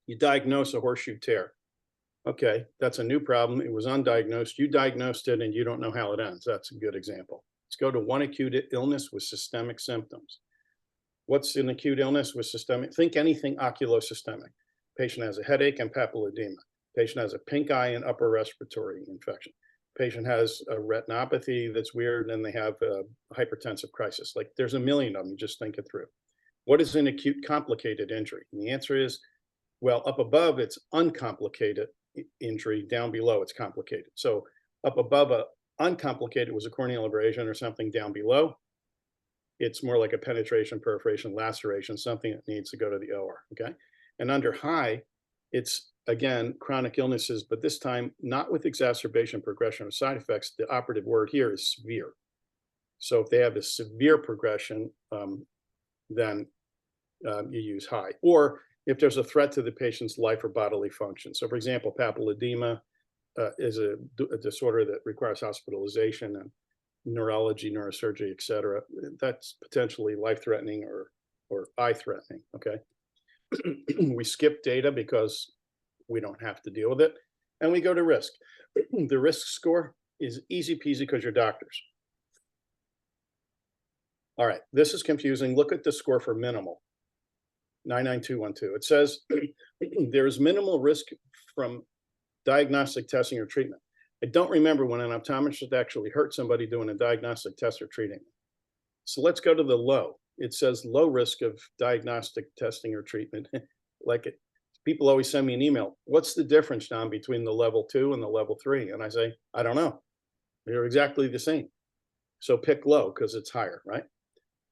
[SPEAKER 2] You diagnose a horseshoe tear. Okay, that's a new problem. It was undiagnosed. You diagnosed it and you don't know how it ends. That's a good example. Let's go to 1 acute illness with systemic symptoms. What's an acute illness with systemic? Think anything oculosystemic. Patient has a headache and papilledema. Patient has a pink eye and upper respiratory infection. Patient has a retinopathy that's weird and they have a hypertensive crisis. Like there's a million of them, you just think it through. What is an acute complicated injury? And the answer is, well, up above it's uncomplicated injury, down below it's complicated. So up above a uncomplicated was a corneal abrasion or something, down below it's more like a penetration, perforation, laceration, something that needs to go to the OR, okay? And under high, it's again, chronic illnesses, but this time not with exacerbation, progression, or side effects. The operative word here is severe. So if they have a severe progression, then you use high. Or if there's a threat to the patient's life or bodily function. So for example, papilledema is a disorder that requires hospitalization and neurology, neurosurgery, et cetera. That's potentially life-threatening or eye-threatening, okay? We skip data because we don't have to deal with it. And we go to risk. The risk score is easy peasy because you're doctors. All right, this is confusing. Look at the score for minimal, 99212. It says there is minimal risk from diagnostic testing or treatment. I don't remember when an optometrist actually hurt somebody doing a diagnostic test or treating. So let's go to the low. It says low risk of diagnostic testing or treatment. Like it, people always send me an email. What's the difference, John, between the level 2 and the level 3? And I say, I don't know. They're exactly the same. So pick low because it's higher, right?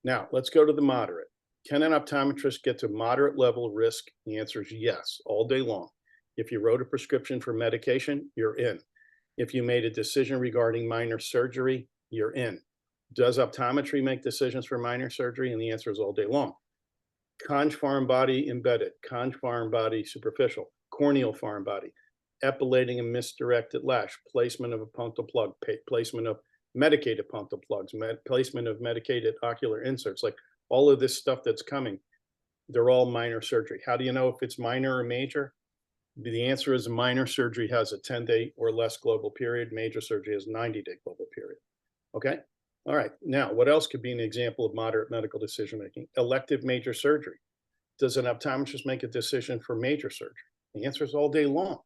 [SPEAKER 2] Now let's go to the moderate. Can an optometrist get to moderate level risk? The answer is yes, all day long. If you wrote a prescription for medication, you're in. If you made a decision regarding minor surgery, you're in. Does optometry make decisions for minor surgery? And the answer is all day long. Conj foreign body embedded, conj foreign body superficial, corneal foreign body, epilating a misdirected lash, placement of a punctal plug, placement of medicated punctal plugs, placement of medicated ocular inserts, like all of this stuff that's coming, they're all minor surgery. How do you know if it's minor or major? The answer is minor surgery has a 10-day or less global period. Major surgery has a 90-day global period. Okay. All right. Now, what else could be an example of moderate medical decision-making? Elective major surgery. Does an optometrist make a decision for major surgery? The answer is all day long.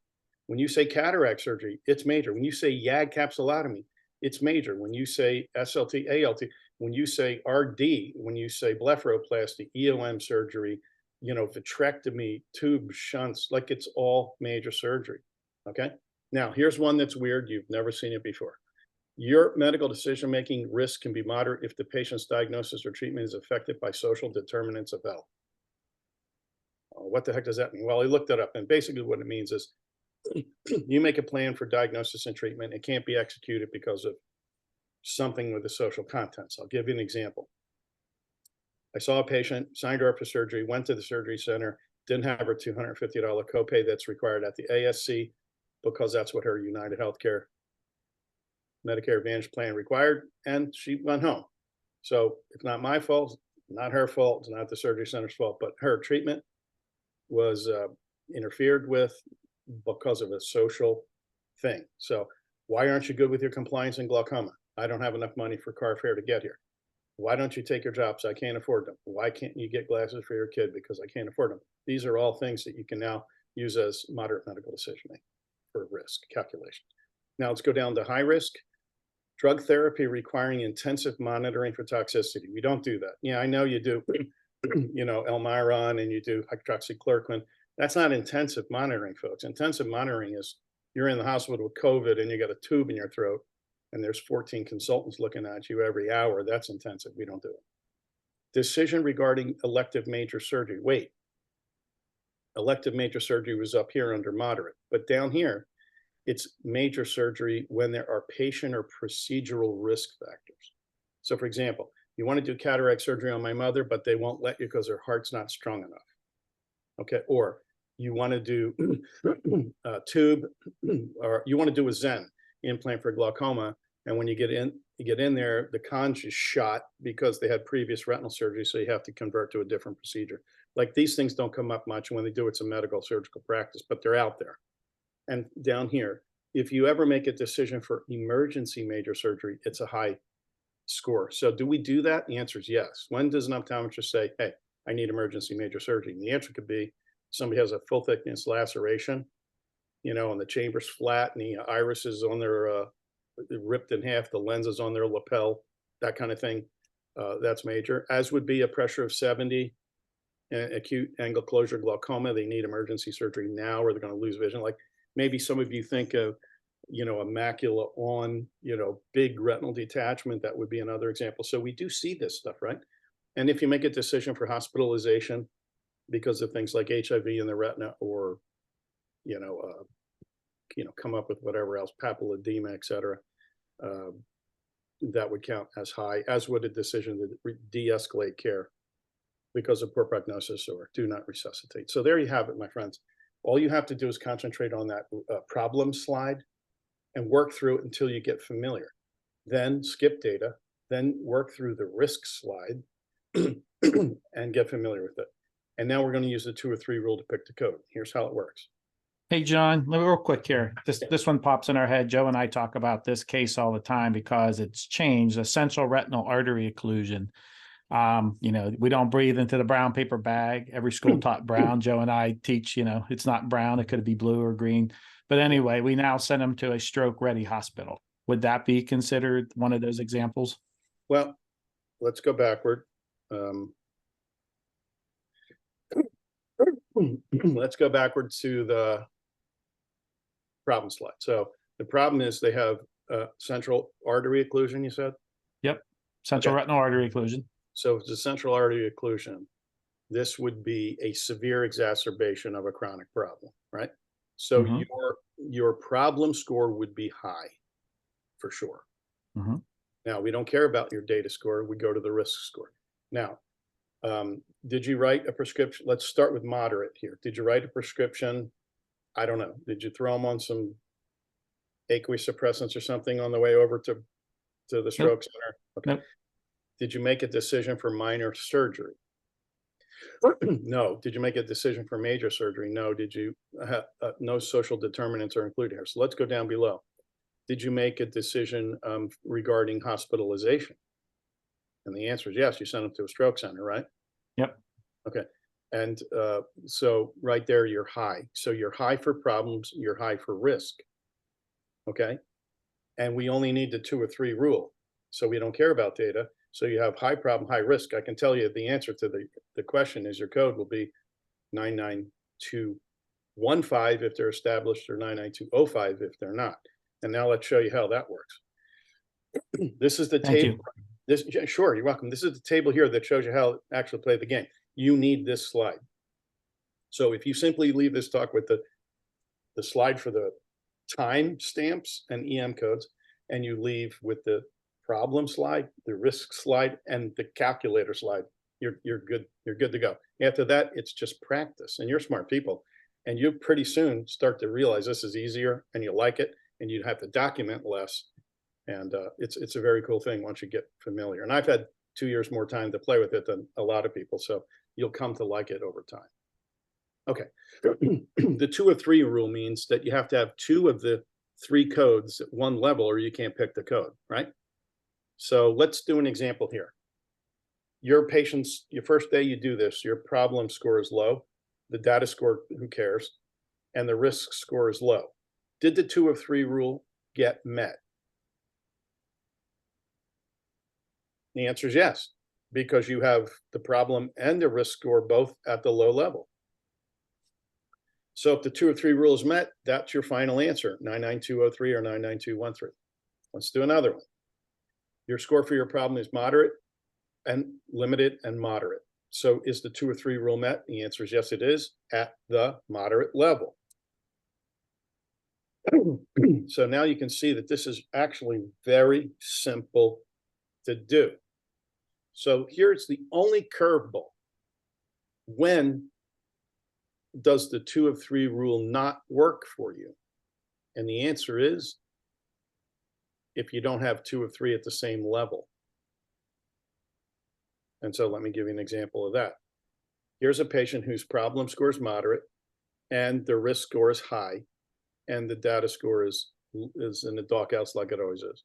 [SPEAKER 2] When you say cataract surgery, it's major. When you say YAG capsulotomy, it's major. When you say SLT, ALT, when you say RD, when you say blepharoplasty, EOM surgery, you know, vitrectomy, tube shunts, like it's all major surgery. Okay. Now, here's one that's weird. You've never seen it before. Your medical decision-making risk can be moderate if the patient's diagnosis or treatment is affected by social determinants of health. What the heck does that mean? Well, I looked it up, and basically what it means is you make a plan for diagnosis and treatment. It can't be executed because of something with the social contents. I'll give you an example. I saw a patient, signed her up for surgery, went to the surgery center, didn't have her $250 copay that's required at the ASC because that's what her United Healthcare Medicare Advantage plan required, and she went home. So it's not my fault, not her fault, it's not the surgery center's fault, but her treatment was interfered with because of a social thing. So why aren't you good with your compliance in glaucoma? I don't have enough money for car fare to get here. Why don't you take your jobs? I can't afford them. Why can't you get glasses for your kid? Because I can't afford them. These are all things that you can now use as moderate medical decisioning for risk calculation. Now let's go down to high risk. Drug therapy requiring intensive monitoring for toxicity. We don't do that. Yeah, I know you do, you know, Elmiron and you do hydroxychloroquine. That's not intensive monitoring, folks. Intensive monitoring is you're in the hospital with COVID and you got a tube in your throat and there's 14 consultants looking at you every hour. That's intensive. We don't do it. Decision regarding elective major surgery. Wait, elective major surgery was up here under moderate, but down here, it's major surgery when there are patient or procedural risk factors. So for example, you want to do cataract surgery on my mother, but they won't let you because her heart's not strong enough. Okay, or you want to do a tube, or you want to do a Zen implant for glaucoma, and when you get in there, the conch is shot because they had previous retinal surgery, so you have to convert to a different procedure. Like these things don't come up much, and when they do, it's a medical surgical practice, but they're out there. And down here, if you ever make a decision for emergency major surgery, it's a high score. So do we do that? The answer is yes. When does an optometrist say, hey, I need emergency major surgery? And the answer could be somebody has a full thickness laceration, you know, and the chamber's flat and the iris is on their, ripped in half, the lens is on their lapel, that kind of thing. That's major, as would be a pressure of 70, acute angle closure glaucoma. They need emergency surgery now or they're going to lose vision. Like maybe some of you think of, you know, a macula on, you know, big retinal detachment. That would be another example. So we do see this stuff, right? And if you make a decision for hospitalization because of things like HIV in the retina or, you know, come up with whatever else, papilledema, et cetera, that would count as high, as would a decision to de-escalate care because of poor prognosis or do not resuscitate. So there you have it, my friends. All you have to do is concentrate on that problem slide and work through it until you get familiar. Then skip data, then work through the risk slide and get familiar with it. And now we're going to use the 2 or 3 rule to pick the code. Here's how it works.
[SPEAKER 3] Hey, John, real quick here. This one pops in our head. Joe and I talk about this case all the time because it's changed. Essential retinal artery occlusion. You know, we don't breathe into the brown paper bag. Every school taught brown. Joe and I teach, you know, it's not brown. It could be blue or green. But anyway, we now send them to a stroke-ready hospital. Would that be considered one of those examples?
[SPEAKER 2] Well, let's go backward. Let's go backward to the problem slide. So the problem is they have central artery occlusion, you said?
[SPEAKER 3] Yep. Central retinal artery occlusion.
[SPEAKER 2] So if it's a central artery occlusion, this would be a severe exacerbation of a chronic problem, right? So your problem score would be high for sure. Now, we don't care about your data score. We go to the risk score. Now, did you write a prescription? Let's start with moderate here. Did you write a prescription? I don't know. Did you throw them on some aqueous suppressants or something on the way over to the stroke center? Okay.
[SPEAKER 3] Nope.
[SPEAKER 2] Did you make a decision for minor surgery? No. Did you make a decision for major surgery? No. Did you have no social determinants are included here? So let's go down below. Did you make a decision regarding hospitalization? And the answer is yes. You sent them to a stroke center, right?
[SPEAKER 3] Yep.
[SPEAKER 2] Okay. And so right there, you're high. So you're high for problems. You're high for risk. Okay. And we only need the 2 or 3 rule. So we don't care about data. So you have high problem, high risk. I can tell you the answer to the question is your code will be 99215 if they're established or 99205 if they're not. And now let's show you how that works. This is the table. Sure, you're welcome. This is the table here that shows you how to actually play the game. You need this slide. So if you simply leave this talk with the slide for the time stamps and EM codes, and you leave with the problem slide, the risk slide, and the calculator slide, you're good. You're good to go. After that, it's just practice, and you're smart people. And you pretty soon start to realize this is easier and you like it, and you have to document less. And it's a very cool thing once you get familiar. And I've had 2 years more time to play with it than a lot of people. So you'll come to like it over time. Okay. The 2 of 3 rule means that you have to have 2 of the 3 codes at one level or you can't pick the code, right? So let's do an example here. Your patient's, your first day you do this, your problem score is low. The data score, who cares? And the risk score is low. Did the 2 of 3 rule get met? The answer is yes, because you have the problem and the risk score both at the low level. So if the 2 of 3 rule is met, that's your final answer, 99203 or 99213. Let's do another one. Your score for your problem is moderate and limited and moderate. So is the 2 or 3 rule met? The answer is yes, it is at the moderate level. So now you can see that this is actually very simple to do. So here's the only curveball. When does the 2 of 3 rule not work for you? And the answer is if you don't have 2 of 3 at the same level. And so let me give you an example of that. Here's a patient whose problem score is moderate and the risk score is high and the data score is in the doghouse like it always is.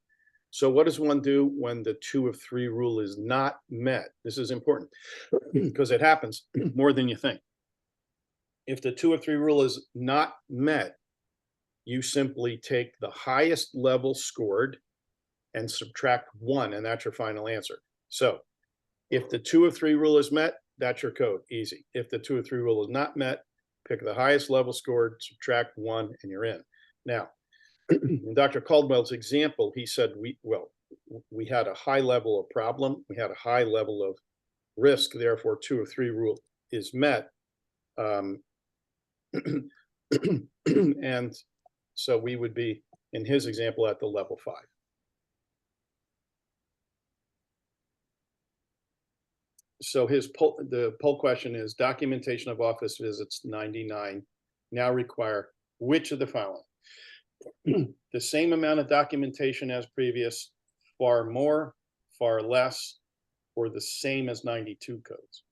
[SPEAKER 2] So what does one do when the 2 of 3 rule is not met? This is important because it happens more than you think. If the 2 of 3 rule is not met, you simply take the highest level scored and subtract 1, and that's your final answer. So if the 2 of 3 rule is met, that's your code, easy. If the 2 of 3 rule is not met, pick the highest level scored, subtract 1, and you're in. Now, in Dr. Caldwell's example, he said, we had a high level of problem, we had a high level of risk, therefore 2 of 3 rule is met. And so we would be, in his example, at the level 5. So the poll question is, documentation of office visits 99 now require which of the following? The same amount of documentation as previous, far more, far less, or the same as 92 codes?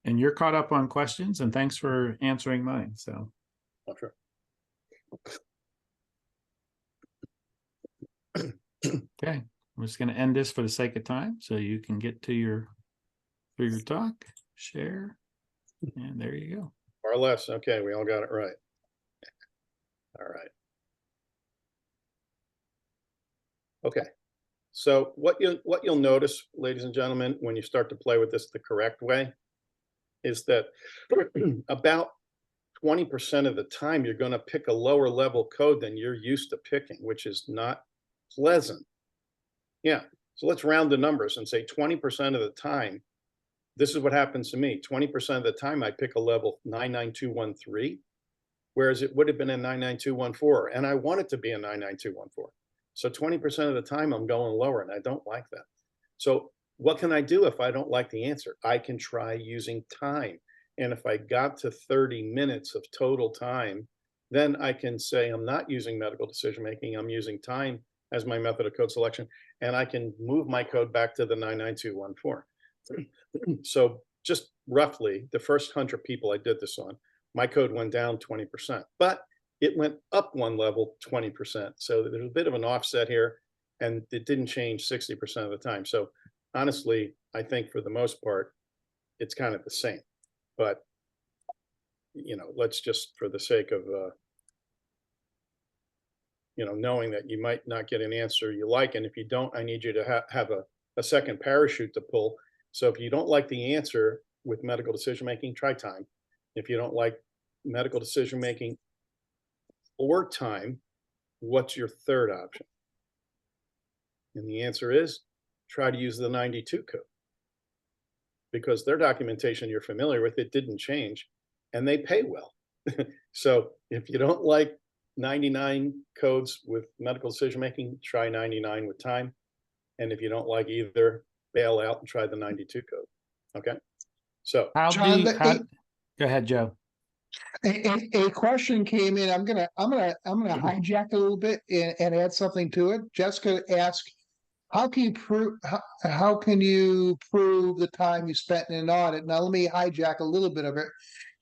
[SPEAKER 3] And you're caught up on questions, and thanks for answering mine. So,
[SPEAKER 2] Oh, sure.
[SPEAKER 3] okay, I'm just going to end this for the sake of time so you can get to your talk, share, and there you go.
[SPEAKER 2] Far less. Okay, we all got it right. All right. Okay. So what you'll notice, ladies and gentlemen, when you start to play with this the correct way, is that about 20% of the time you're going to pick a lower level code than you're used to picking, which is not pleasant. Yeah. So let's round the numbers and say 20% of the time, this is what happens to me. 20% of the time I pick a level 99213, whereas it would have been a 99214, and I want it to be a 99214. So 20% of the time I'm going lower, and I don't like that. So what can I do if I don't like the answer? I can try using time. And if I got to 30 minutes of total time, then I can say I'm not using medical decision-making, I'm using time as my method of code selection, and I can move my code back to the 99214. So just roughly, the first 100 people I did this on, my code went down 20%, but it went up one level 20%. So there's a bit of an offset here, and it didn't change 60% of the time. So honestly, I think for the most part, it's kind of the same. But, you know, let's just, for the sake of, you know, knowing that you might not get an answer you like, and if you don't, I need you to have a second parachute to pull. So if you don't like the answer with medical decision-making, try time. If you don't like medical decision-making or time, what's your third option? And the answer is try to use the 92 code, because their documentation you're familiar with, it didn't change, and they pay well. So if you don't like 99 codes with medical decision-making, try 99 with time. And if you don't like either, bail out and try the 92 code. Okay. So
[SPEAKER 3] How do
[SPEAKER 1] John,
[SPEAKER 3] you, go ahead, Joe.
[SPEAKER 1] a question came in. I'm gonna hijack a little bit and add something to it. Jessica asked, how can you prove the time you spent in an audit? Now let me hijack a little bit of it.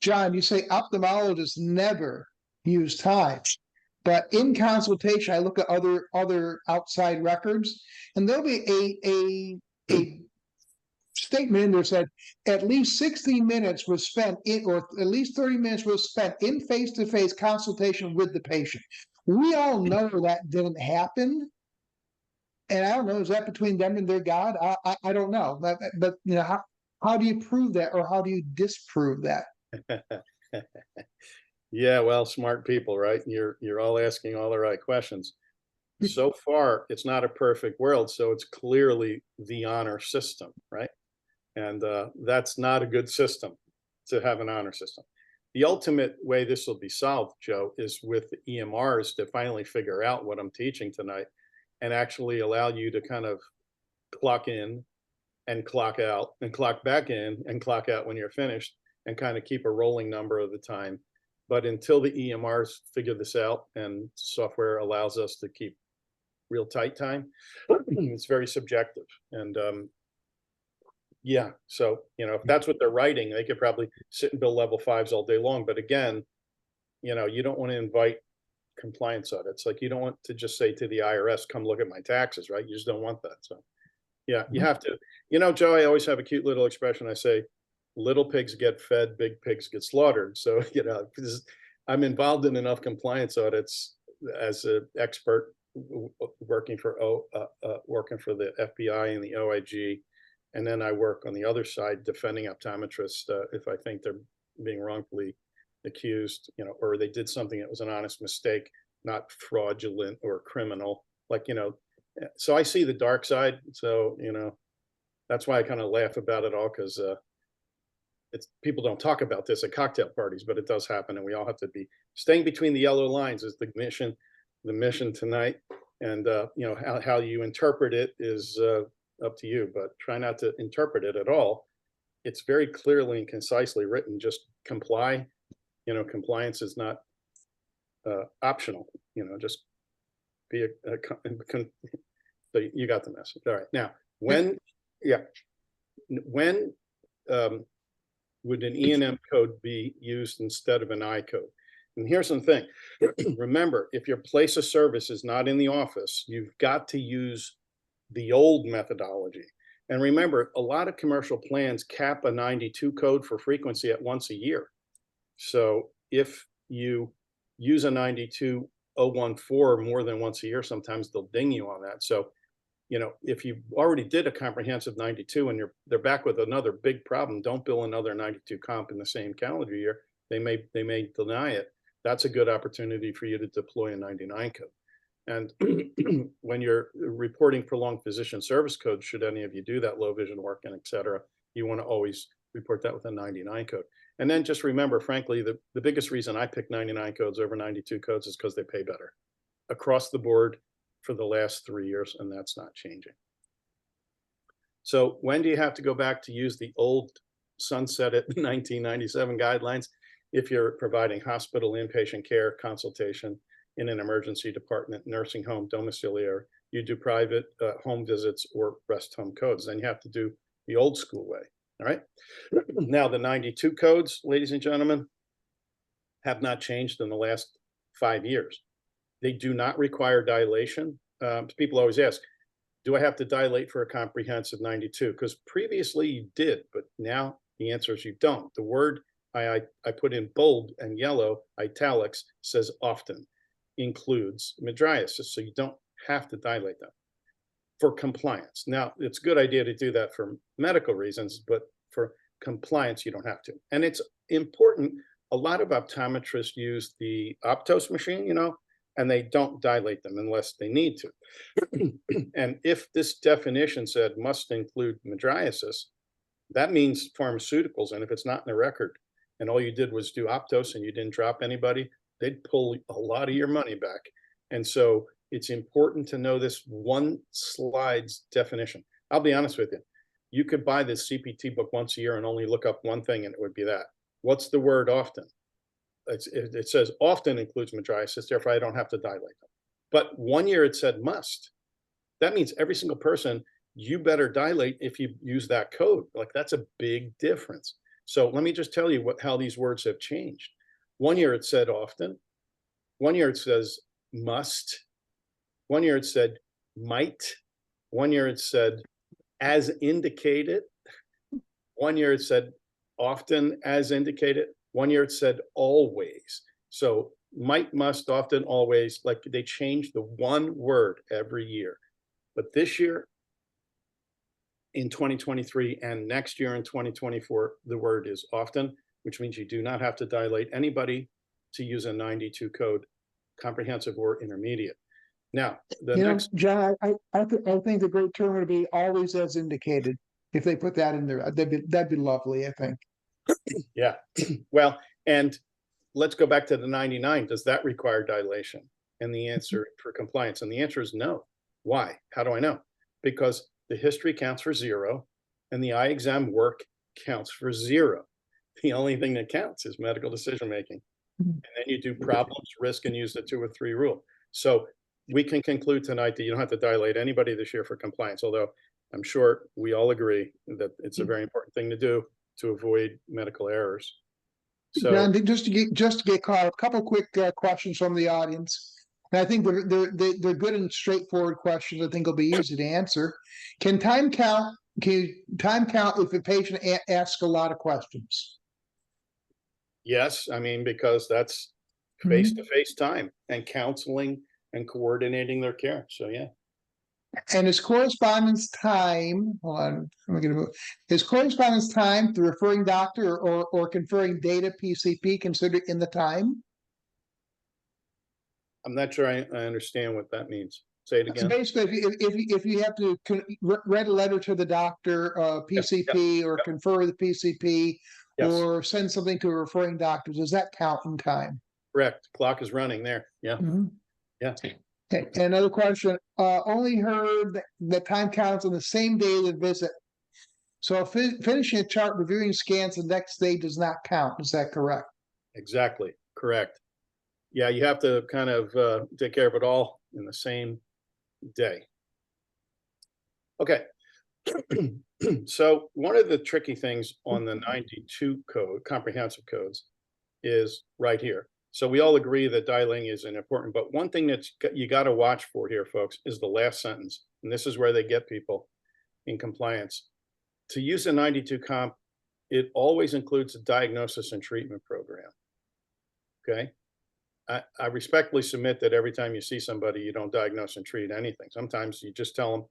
[SPEAKER 1] John, you say ophthalmologists never use time, but in consultation, I look at other outside records, and there'll be a statement in there said at least 60 minutes was spent in, or at least 30 minutes was spent in face-to-face consultation with the patient. We all know that didn't happen. And I don't know, is that between them and their God? I don't know. But you know, how do you prove that, or how do you disprove that?
[SPEAKER 2] yeah, well, smart people, right? You're all asking all the right questions. So far, it's not a perfect world, so it's clearly the honor system, right? And that's not a good system to have an honor system. The ultimate way this will be solved, Joe, is with the EMRs to finally figure out what I'm teaching tonight and actually allow you to kind of clock in and clock out and clock back in and clock out when you're finished and kind of keep a rolling number of the time. But until the EMRs figure this out and software allows us to keep real tight time, it's very subjective. And yeah, so, you know, if that's what they're writing, they could probably sit and bill level 5s all day long. But again, you know, you don't want to invite compliance audits. Like, you don't want to just say to the IRS, come look at my taxes, right? You just don't want that. So yeah, you have to, you know, Joe, I always have a cute little expression. I say, little pigs get fed, big pigs get slaughtered. So, you know, I'm involved in enough compliance audits as an expert working for the FBI and the OIG. And then I work on the other side defending optometrists if I think they're being wrongfully accused, you know, or they did something that was an honest mistake, not fraudulent or criminal. Like, you know, so I see the dark side. So, you know, that's why I kind of laugh about it all, because it's, people don't talk about this at cocktail parties, but it does happen, and we all have to be staying between the yellow lines is the mission tonight. And you know, how you interpret it is up to you, but try not to interpret it at all. It's very clearly and concisely written. Just comply. You know, compliance is not optional. You know, just be so you got the message. All right. Now, when would an E&M code be used instead of an I code? And here's the thing. Remember, if your place of service is not in the office, you've got to use the old methodology. And remember, a lot of commercial plans cap a 92 code for frequency at once a year. So if you use a 92014 more than once a year, sometimes they'll ding you on that. So, you know, if you already did a comprehensive 92 and they're back with another big problem, don't bill another 92 comp in the same calendar year. They may deny it. That's a good opportunity for you to deploy a 99 code. And when you're reporting prolonged physician service codes, should any of you do that low vision work and et cetera, you want to always report that with a 99 code. And then just remember, frankly, the biggest reason I pick 99 codes over 92 codes is because they pay better across the board for the last 3 years, and that's not changing. So when do you have to go back to use the old sunsetted 1997 guidelines? If you're providing hospital inpatient care consultation in an emergency department, nursing home, domiciliary, you do private home visits or rest home codes, then you have to do the old school way. All right. Now, the 92 codes, ladies and gentlemen, have not changed in the last 5 years. They do not require dilation. People always ask, do I have to dilate for a comprehensive 92? Because previously you did, but now the answer is you don't. The word I put in bold and yellow italics says often includes mydriasis, so you don't have to dilate them for compliance. Now, it's a good idea to do that for medical reasons, but for compliance, you don't have to. And it's important. A lot of optometrists use the Optos machine, you know, and they don't dilate them unless they need to. And if this definition said must include mydriasis, that means pharmaceuticals. And if it's not in the record and all you did was do Optos and you didn't drop anybody, they'd pull a lot of your money back. And so it's important to know this one slide's definition. I'll be honest with you. You could buy this CPT book once a year and only look up one thing and it would be that. What's the word often? It says often includes mydriasis, therefore I don't have to dilate them. But 1 year it said must. That means every single person, you better dilate if you use that code. Like, that's a big difference. So let me just tell you how these words have changed. 1 year it said often. 1 year it says must. 1 year it said might. 1 year it said as indicated. 1 year it said often as indicated. 1 year it said always. So might, must, often, always, like they change the one word every year. But this year in 2023 and next year in 2024, the word is often, which means you do not have to dilate anybody to use a 92 code, comprehensive or intermediate. Now, the next,
[SPEAKER 1] John, I think the great term would be always as indicated. If they put that in there, that'd be lovely, I think.
[SPEAKER 2] yeah, well, and let's go back to the 99. Does that require dilation? And the answer for compliance, and the answer is no. Why? How do I know? Because the history counts for 0 and the eye exam work counts for 0. The only thing that counts is medical decision making. And then you do problems, risk, and use the 2 or 3 rule. So we can conclude tonight that you don't have to dilate anybody this year for compliance, although I'm sure we all agree that it's a very important thing to do to avoid medical errors. So,
[SPEAKER 1] John, just to get caught up, a couple quick questions from the audience. And I think they're good and straightforward questions. I think will be easy to answer. Can time count if a patient asks a lot of questions?
[SPEAKER 2] yes, I mean, because that's face-to-face time and counseling and coordinating their care. So, yeah.
[SPEAKER 1] And is correspondence time, hold on, I'm gonna move. Is correspondence time the referring doctor or conferring data PCP considered in the time?
[SPEAKER 2] I'm not sure I understand what that means. Say it
[SPEAKER 1] So
[SPEAKER 2] again.
[SPEAKER 1] basically, if you have to write a letter to the doctor, PCP, or confer with the PCP,
[SPEAKER 2] Yes,
[SPEAKER 1] or send something to a referring doctor, does that count in time?
[SPEAKER 2] correct. Clock is running there. Yeah, yeah.
[SPEAKER 1] Okay, and another question, only heard that time counts on the same day of the visit. So finishing a chart, reviewing scans the next day does not count. Is that correct?
[SPEAKER 2] Exactly, correct. Yeah, you have to kind of take care of it all in the same day. Okay. So one of the tricky things on the 92 code, comprehensive codes, is right here. So we all agree that dialing is important, but one thing that you got to watch for here, folks, is the last sentence. And this is where they get people in compliance. To use a 92 comp, it always includes a diagnosis and treatment program. Okay. I respectfully submit that every time you see somebody, you don't diagnose and treat anything. Sometimes you just tell them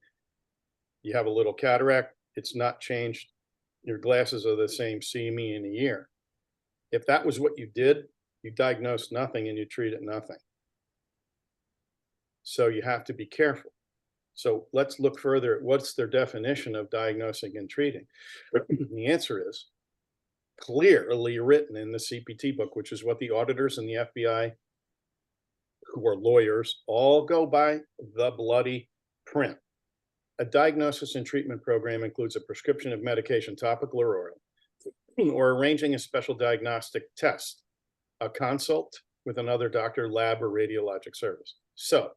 [SPEAKER 2] you have a little cataract, it's not changed, your glasses are the same, see me in a year. If that was what you did, you diagnosed nothing and you treated nothing. So you have to be careful. So let's look further at what's their definition of diagnosing and treating. The answer is clearly written in the CPT book, which is what the auditors and the FBI, who are lawyers, all go by the bloody print. A diagnosis and treatment program includes a prescription of medication, topical or oral, or arranging a special diagnostic test, a consult with another doctor, lab, or radiologic service. So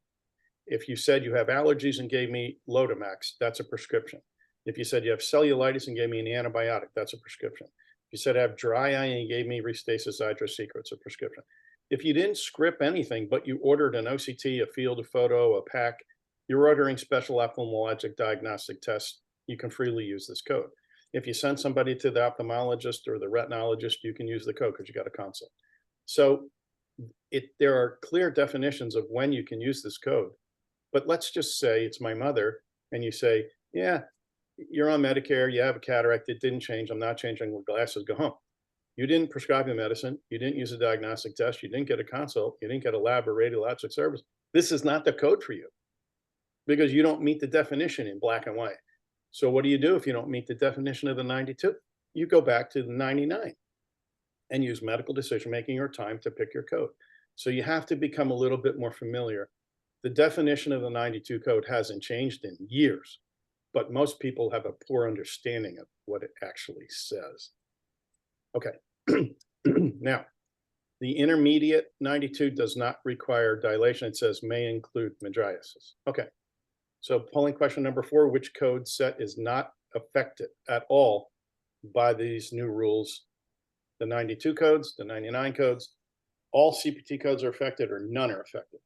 [SPEAKER 2] if you said you have allergies and gave me Lotamax, that's a prescription. If you said you have cellulitis and gave me an antibiotic, that's a prescription. If you said I have dry eye and you gave me Restasis Hydrosecret, it's a prescription. If you didn't script anything, but you ordered an OCT, a field, a photo, a pack, you're ordering special ophthalmologic diagnostic tests, you can freely use this code. If you send somebody to the ophthalmologist or the retinologist, you can use the code because you got a consult. So there are clear definitions of when you can use this code. But let's just say it's my mother and you say, yeah, you're on Medicare, you have a cataract, it didn't change, I'm not changing my glasses, go home. You didn't prescribe the medicine, you didn't use a diagnostic test, you didn't get a consult, you didn't get a lab or radiologic service. This is not the code for you because you don't meet the definition in black and white. So what do you do if you don't meet the definition of the 92? You go back to the 99 and use medical decision-making or time to pick your code. So you have to become a little bit more familiar. The definition of the 92 code hasn't changed in years, but most people have a poor understanding of what it actually says. Okay. Now, the intermediate 92 does not require dilation. It says may include mydriasis. Okay. So polling question number 4, which code set is not affected at all by these new rules? The 92 codes, the 99 codes, all CPT codes are affected or none are affected?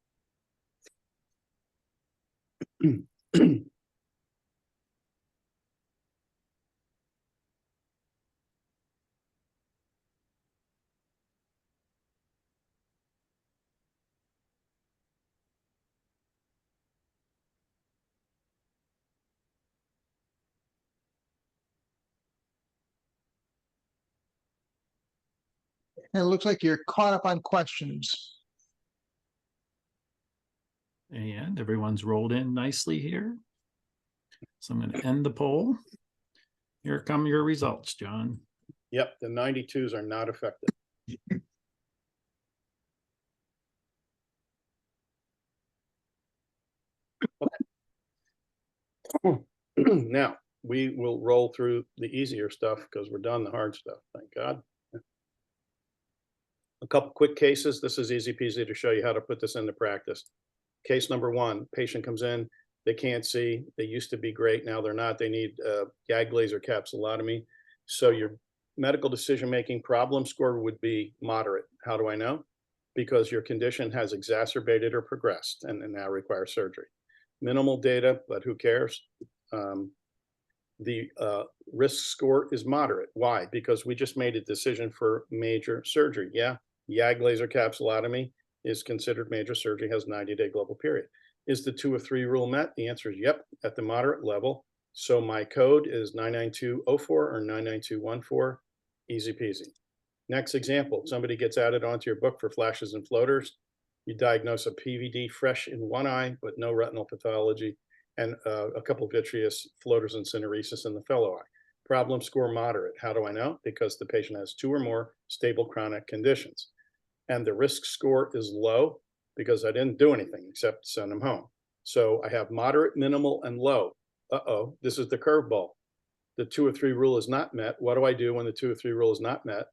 [SPEAKER 1] And it looks like you're caught up on questions.
[SPEAKER 3] And everyone's rolled in nicely here. So I'm going to end the poll. Here come your results, John.
[SPEAKER 2] Yep, the 92s are not affected. Okay. Now, we will roll through the easier stuff because we're done the hard stuff, thank God. A couple quick cases. This is easy peasy to show you how to put this into practice. Case number 1, patient comes in, they can't see, they used to be great, now they're not, they need gag laser capsulotomy. So your medical decision-making problem score would be moderate. How do I know? Because your condition has exacerbated or progressed and now requires surgery. Minimal data, but who cares? The risk score is moderate. Why? Because we just made a decision for major surgery. Yeah, YAG laser capsulotomy is considered major surgery, has 90-day global period. Is the 2 of 3 rule met? The answer is yep, at the moderate level. So my code is 99204 or 99214, easy peasy. Next example, somebody gets added onto your book for flashes and floaters. You diagnose a PVD fresh in one eye, but no retinal pathology, and a couple of vitreous floaters and syneresis in the fellow eye. Problem score moderate. How do I know? Because the patient has 2 or more stable chronic conditions. And the risk score is low because I didn't do anything except send them home. So I have moderate, minimal, and low. Uh-oh, this is the curveball. The 2 of 3 rule is not met. What do I do when the 2 of 3 rule is not met?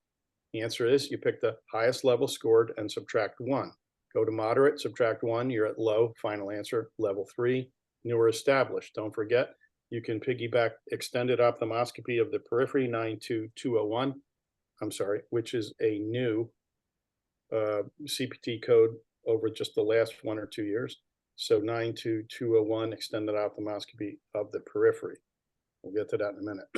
[SPEAKER 2] The answer is you pick the highest level scored and subtract 1. Go to moderate, subtract 1, you're at low. Final answer, level 3, newer established. Don't forget, you can piggyback extended ophthalmoscopy of the periphery 92201, I'm sorry, which is a new CPT code over just the last 1 or 2 years. So 92201, extended ophthalmoscopy of the periphery. We'll get to that in a minute.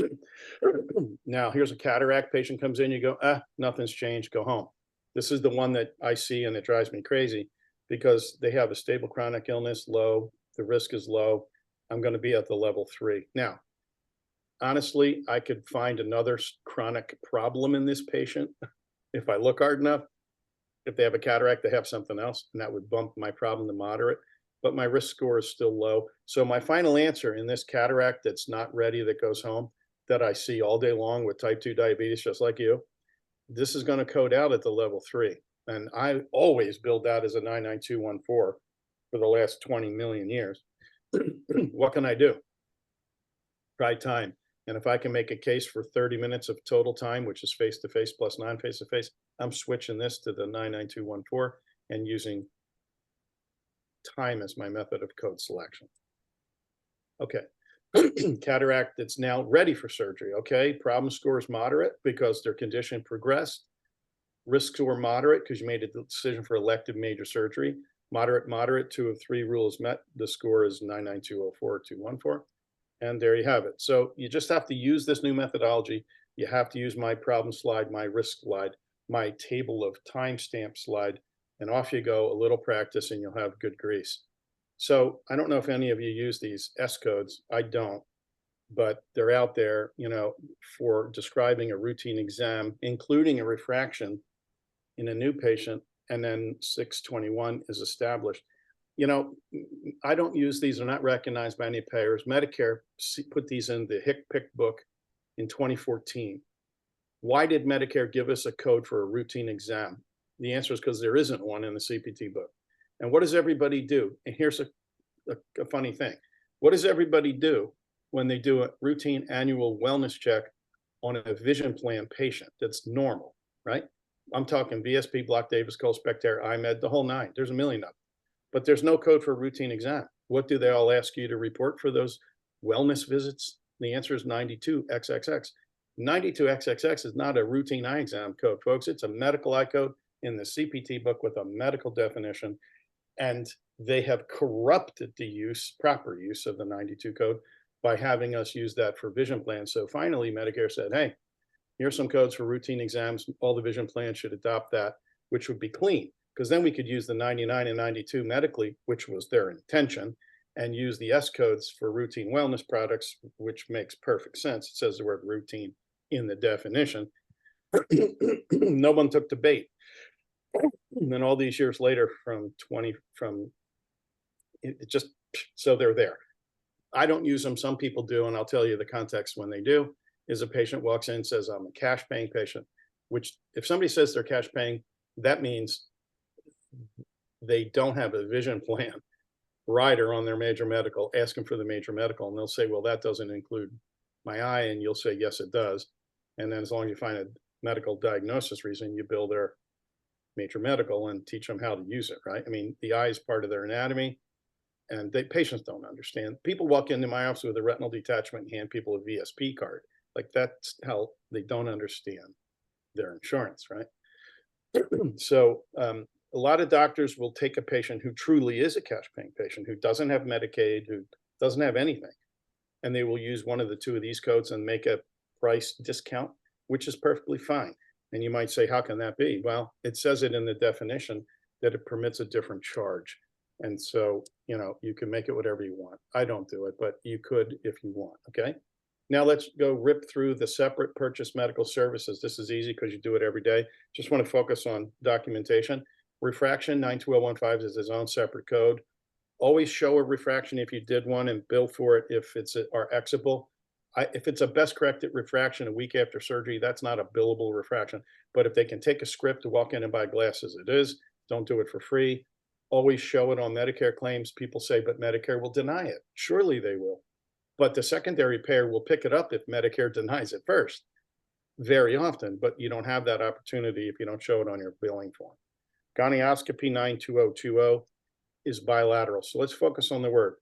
[SPEAKER 2] Now, here's a cataract patient comes in, you go, nothing's changed, go home. This is the one that I see and it drives me crazy because they have a stable chronic illness, low, the risk is low. I'm going to be at the level 3. Now, honestly, I could find another chronic problem in this patient if I look hard enough. If they have a cataract, they have something else, and that would bump my problem to moderate, but my risk score is still low. So my final answer in this cataract that's not ready, that goes home, that I see all day long with type 2 diabetes, just like you, this is going to code out at the level 3. And I always build that as a 99214 for the last 20 million years. What can I do? Try time. And if I can make a case for 30 minutes of total time, which is face-to-face plus non-face-to-face, I'm switching this to the 99214 and using time as my method of code selection. Okay. Cataract that's now ready for surgery. Okay. Problem score is moderate because their condition progressed. Risk score moderate because you made a decision for elective major surgery. Moderate, 2 of 3 rules met. The score is 99204-214. And there you have it. So you just have to use this new methodology. You have to use my problem slide, my risk slide, my table of timestamp slide, and off you go, a little practice and you'll have good grease. So I don't know if any of you use these S codes. I don't, but they're out there, you know, for describing a routine exam, including a refraction in a new patient, and then 621 is established. You know, I don't use these, they're not recognized by any payers. Medicare put these in the HCPCS book in 2014. Why did Medicare give us a code for a routine exam? The answer is because there isn't one in the CPT book. And what does everybody do? And here's a funny thing. What does everybody do when they do a routine annual wellness check on a vision plan patient that's normal, right? I'm talking VSP, Block Davis, Cole Spectator, IMED, the whole nine. There's a million of them. But there's no code for routine exam. What do they all ask you to report for those wellness visits? The answer is 92XXX. 92XXX is not a routine eye exam code, folks. It's a medical eye code in the CPT book with a medical definition. And they have corrupted the proper use of the 92 code by having us use that for vision plans. So finally, Medicare said, hey, here's some codes for routine exams. All the vision plans should adopt that, which would be clean, because then we could use the 99 and 92 medically, which was their intention, and use the S codes for routine wellness products, which makes perfect sense. It says the word routine in the definition. No one took the bait. And then all these years later, so they're there. I don't use them. Some people do, and I'll tell you the context when they do. Is a patient walks in and says, I'm a cash paying patient, which if somebody says they're cash paying, that means they don't have a vision plan rider on their major medical, ask them for the major medical, and they'll say, well, that doesn't include my eye, and you'll say, yes, it does. And then as long as you find a medical diagnosis reason, you bill their major medical and teach them how to use it, right? I mean, the eye is part of their anatomy, and patients don't understand. People walk into my office with a retinal detachment and hand people a VSP card. Like, that's how they don't understand their insurance, right? So a lot of doctors will take a patient who truly is a cash paying patient, who doesn't have Medicaid, who doesn't have anything, and they will use one of the two of these codes and make a price discount, which is perfectly fine. And you might say, how can that be? Well, it says it in the definition that it permits a different charge. And so, you can make it whatever you want. I don't do it, but you could if you want, okay? Now let's go rip through the separate purchase medical services. This is easy because you do it every day. Just want to focus on documentation. Refraction 92015 is its own separate code. Always show a refraction if you did one and bill for it if it's RXable. If it's a best corrected refraction a week after surgery, that's not a billable refraction. But if they can take a script to walk in and buy glasses, it is. Don't do it for free. Always show it on Medicare claims. People say, but Medicare will deny it. Surely they will. But the secondary payer will pick it up if Medicare denies it first, very often. But you don't have that opportunity if you don't show it on your billing form. Gonioscopy 92020 is bilateral. So let's focus on the word.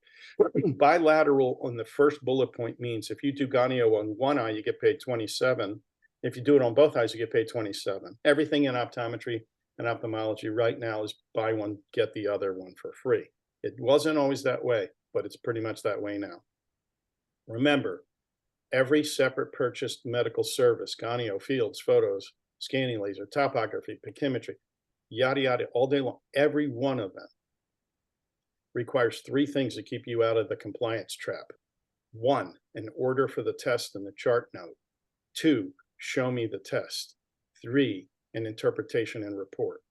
[SPEAKER 2] Bilateral on the first bullet point means if you do gonio on one eye, you get paid 27. If you do it on both eyes, you get paid 27. Everything in optometry and ophthalmology right now is buy one, get the other one for free. It wasn't always that way, but it's pretty much that way now. Remember, every separate purchased medical service, gonio, fields, photos, scanning laser, topography, pachymetry, yada, yada, all day long, every one of them requires three things to keep you out of the compliance trap. 1, an order for the test and the chart note. 2, show me the test. 3, an interpretation and report.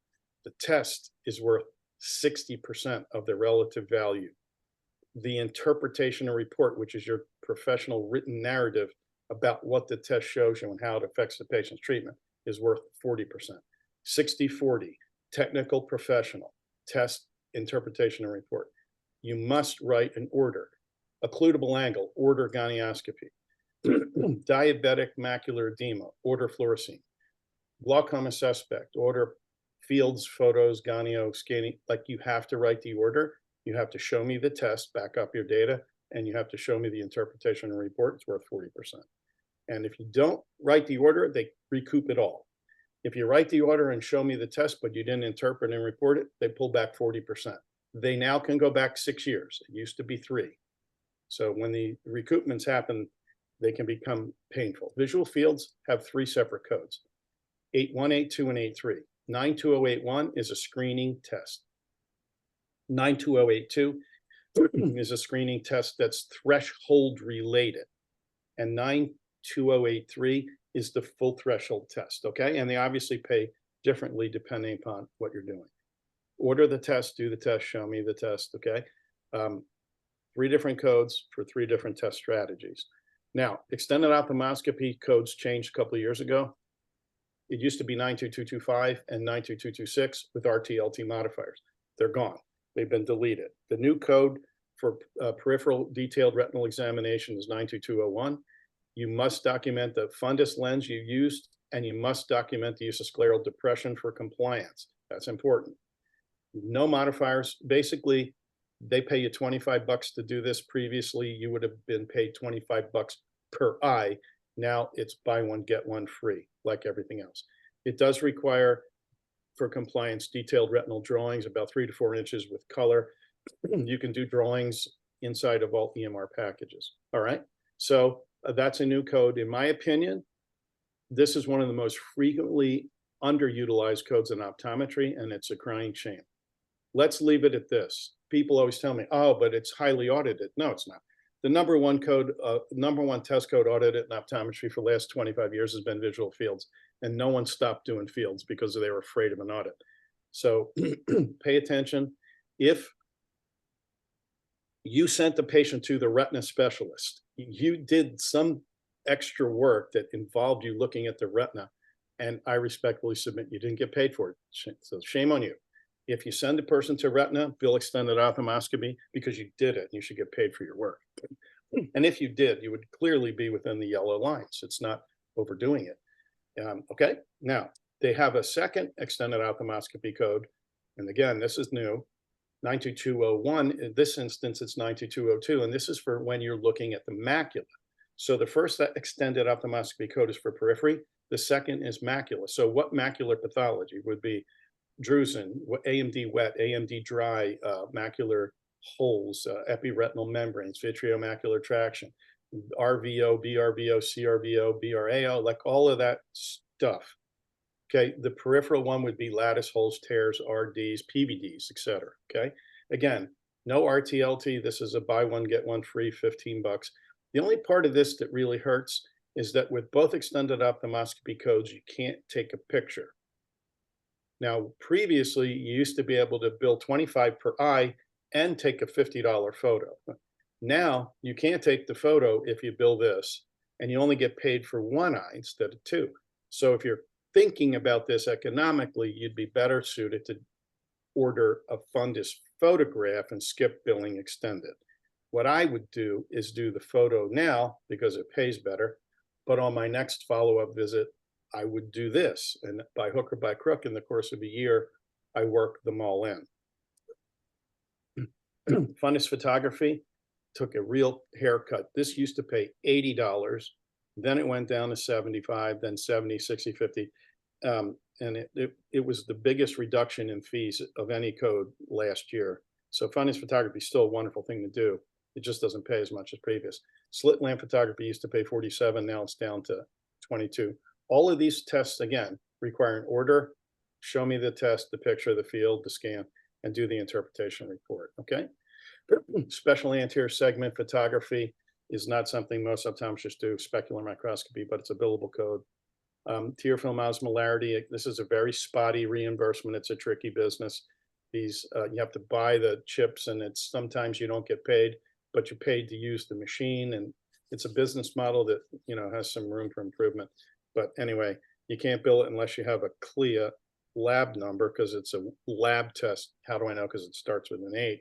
[SPEAKER 2] The test is worth 60% of the relative value. The interpretation and report, which is your professional written narrative about what the test shows you and how it affects the patient's treatment, is worth 40%. 60-40, technical professional, test, interpretation, and report. You must write an order. Occludable angle, order gonioscopy. Diabetic macular edema, order fluorescein. Glaucoma suspect, order fields, photos, gonio, scanning. Like, you have to write the order. You have to show me the test, back up your data, and you have to show me the interpretation and report. It's worth 40%. And if you don't write the order, they recoup it all. If you write the order and show me the test, but you didn't interpret and report it, they pull back 40%. They now can go back 6 years. It used to be 3. So when the recoupments happen, they can become painful. Visual fields have 3 separate codes, 81, 82, and 83. 92081 is a screening test. 92082 is a screening test that's threshold related. And 92083 is the full threshold test, okay? And they obviously pay differently depending upon what you're doing. Order the test, do the test, show me the test, okay? 3 different codes for 3 different test strategies. Now, extended ophthalmoscopy codes changed a couple of years ago. It used to be 92225 and 92226 with RTLT modifiers. They're gone. They've been deleted. The new code for peripheral detailed retinal examination is 92201. You must document the fundus lens you used, and you must document the use of scleral depression for compliance. That's important. No modifiers. Basically, they pay you $25 to do this. Previously, you would have been paid $25 per eye. Now it's buy one, get one free, like everything else. It does require, for compliance, detailed retinal drawings, about 3 to 4 inches with color. You can do drawings inside of all EMR packages. All right. So that's a new code. In my opinion, this is one of the most frequently underutilized codes in optometry, and it's a crying shame. Let's leave it at this. People always tell me, oh, but it's highly audited. No, it's not. The number one test code audited in optometry for the last 25 years has been visual fields, and no one stopped doing fields because they were afraid of an audit. So pay attention. If you sent the patient to the retina specialist, you did some extra work that involved you looking at the retina, and I respectfully submit you didn't get paid for it. So shame on you. If you send a person to retina, bill extended ophthalmoscopy because you did it. You should get paid for your work. And if you did, you would clearly be within the yellow lines. It's not overdoing it. Okay, now they have a second extended ophthalmoscopy code. And again, this is new, 92201. In this instance, it's 92202. And this is for when you're looking at the macula. So the first extended ophthalmoscopy code is for periphery. The second is macula. So what macular pathology would be drusen, AMD wet, AMD dry, macular holes, epiretinal membranes, vitreomacular traction, RVO, BRVO, CRVO, BRAO, like all of that stuff. Okay, the peripheral one would be lattice holes, tears, RDs, PVDs, etc. Okay, again, no RTLT. This is a buy one, get one free, $15. The only part of this that really hurts is that with both extended ophthalmoscopy codes, you can't take a picture. Now, previously, you used to be able to bill $25 per eye and take a $50 photo. Now, you can't take the photo if you bill this, and you only get paid for one eye instead of two. So if you're thinking about this economically, you'd be better suited to order a fundus photograph and skip billing extended. What I would do is do the photo now because it pays better, but on my next follow-up visit, I would do this. And by hook or by crook, in the course of a year, I work them all in. Fundus photography took a real haircut. This used to pay $80. Then it went down to 75, then 70, 60, 50. And it was the biggest reduction in fees of any code last year. So fundus photography is still a wonderful thing to do. It just doesn't pay as much as previous. Slit lamp photography used to pay 47. Now it's down to 22. All of these tests, again, require an order. Show me the test, the picture, the field, the scan, and do the interpretation report, okay? Special anterior segment photography is not something most optometrists do, specular microscopy, but it's a billable code. Tear film osmolarity, this is a very spotty reimbursement. It's a tricky business. These, you have to buy the chips, and it's sometimes you don't get paid, but you're paid to use the machine, and it's a business model that, you know, has some room for improvement. But anyway, you can't bill it unless you have a CLIA lab number, because it's a lab test. How do I know? Because it starts with an 8.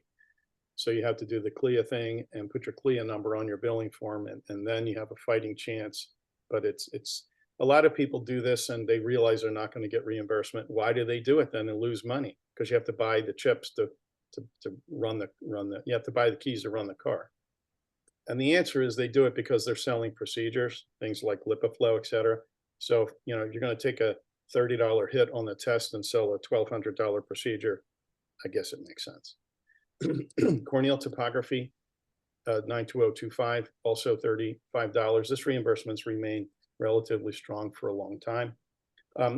[SPEAKER 2] So you have to do the CLIA thing and put your CLIA number on your billing form, and then you have a fighting chance. But it's a lot of people do this and they realize they're not going to get reimbursement. Why do they do it then and lose money? Because you have to buy the chips to run the you have to buy the keys to run the car. And the answer is they do it because they're selling procedures, things like LipiFlow, et cetera. So, you know, you're going to take a $30 hit on the test and sell a $1,200 procedure. I guess it makes sense. Corneal topography, 92025, also $35. This reimbursements remain relatively strong for a long time.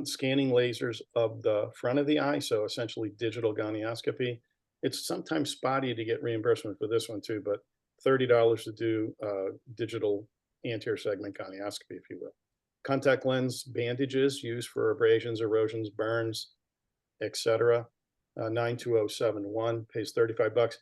[SPEAKER 2] Scanning lasers of the front of the eye, so essentially digital gonioscopy. It's sometimes spotty to get reimbursement for this one too, but $30 to do digital anterior segment gonioscopy, if you will. Contact lens bandages used for abrasions, erosions, burns, etc. 92071 pays $35.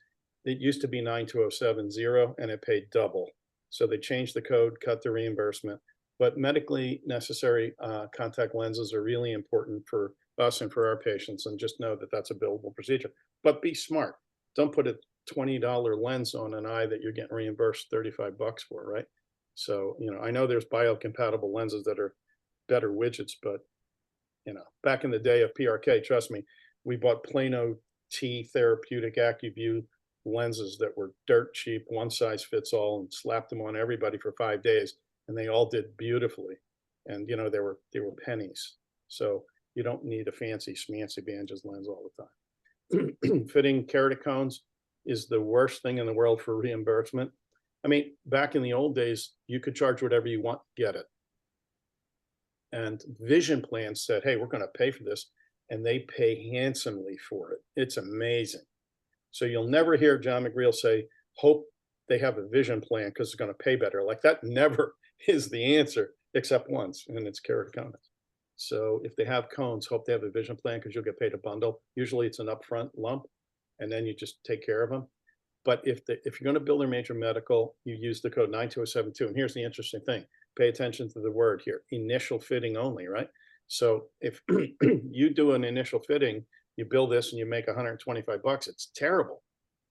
[SPEAKER 2] It used to be 92070 and it paid double. So they changed the code, cut the reimbursement. but medically necessary contact lenses are really important for us and for our patients, and just know that that's a billable procedure. But be smart. Don't put a $20 lens on an eye that you're getting reimbursed $35 for, right? So, I know there's biocompatible lenses that are better widgets, but, back in the day of PRK, trust me, we bought Plano T therapeutic AccuView lenses that were dirt cheap, one size fits all, and slapped them on everybody for 5 days, and they all did beautifully. And they were pennies. So you don't need a fancy schmancy Banges lens all the time. Fitting keratocones is the worst thing in the world for reimbursement. I mean, back in the old days, you could charge whatever you want, get it. And vision plans said, hey, we're going to pay for this. And they pay handsomely for it. It's amazing. So you'll never hear John McGreal say, hope they have a vision plan because it's going to pay better. Like, that never is the answer, except once, and it's keratoconus. So if they have cones, hope they have a vision plan because you'll get paid a bundle. Usually it's an upfront lump, and then you just take care of them. But if you're going to bill their major medical, you use the code 92072. And here's the interesting thing. Pay attention to the word here, initial fitting only, right? So if you do an initial fitting, you bill this and you make $125, it's terrible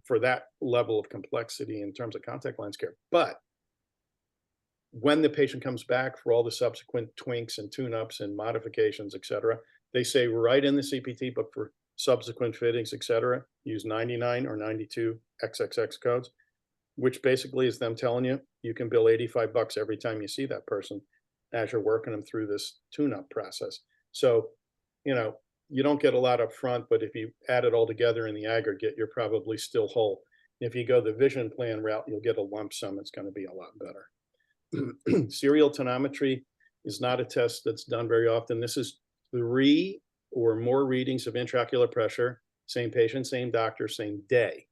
[SPEAKER 2] for that level of complexity in terms of contact lens care. But when the patient comes back for all the subsequent twinks and tune-ups and modifications, et cetera, they say right in the CPT book for subsequent fittings, et cetera, use 99 or 92 XXX codes, which basically is them telling you, you can bill $85 every time you see that person as you're working them through this tune-up process. So, you don't get a lot up front, but if you add it all together in the aggregate, you're probably still whole. If you go the vision plan route, you'll get a lump sum. It's going to be a lot better. Serial tonometry is not a test that's done very often. This is 3 or more readings of intraocular pressure, same patient, same doctor, same day.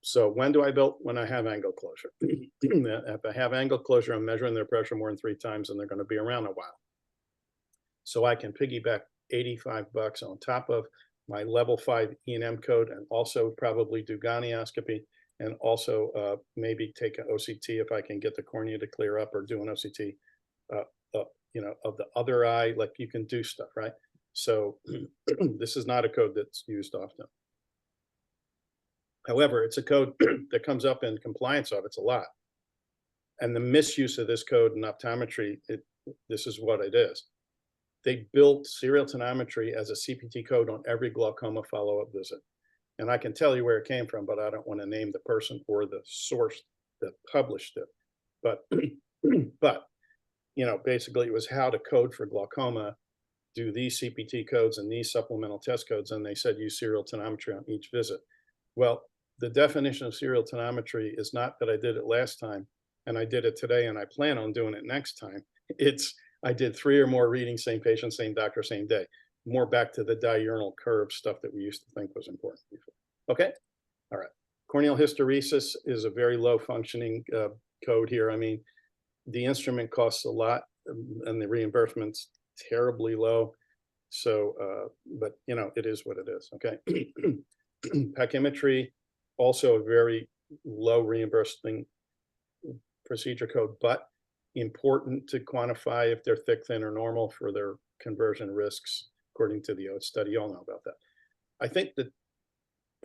[SPEAKER 2] So when do I bill? When I have angle closure. If I have angle closure, I'm measuring their pressure more than 3 times, and they're going to be around a while. So I can piggyback $85 on top of my level 5 E&M code, and also probably do gonioscopy, and also maybe take an OCT if I can get the cornea to clear up, or do an OCT of the other eye. Like, you can do stuff, right? So this is not a code that's used often. However, it's a code that comes up in compliance audits a lot. And the misuse of this code in optometry, this is what it is. They built serial tonometry as a CPT code on every glaucoma follow-up visit. And I can tell you where it came from, but I don't want to name the person or the source that published it. But, basically it was how to code for glaucoma, do these CPT codes and these supplemental test codes. And they said use serial tonometry on each visit. Well, the definition of serial tonometry is not that I did it last time and I did it today and I plan on doing it next time. It's I did 3 or more readings, same patient, same doctor, same day. More back to the diurnal curve stuff that we used to think was important before. Okay, all right. Corneal hysteresis is a very low functioning code here. I mean, the instrument costs a lot and the reimbursement's terribly low. So, but it is what it is. Okay. Pachymetry, also a very low reimbursing procedure code, but important to quantify if they're thick, thin, or normal for their conversion risks, according to the OATS study. You all know about that. I think the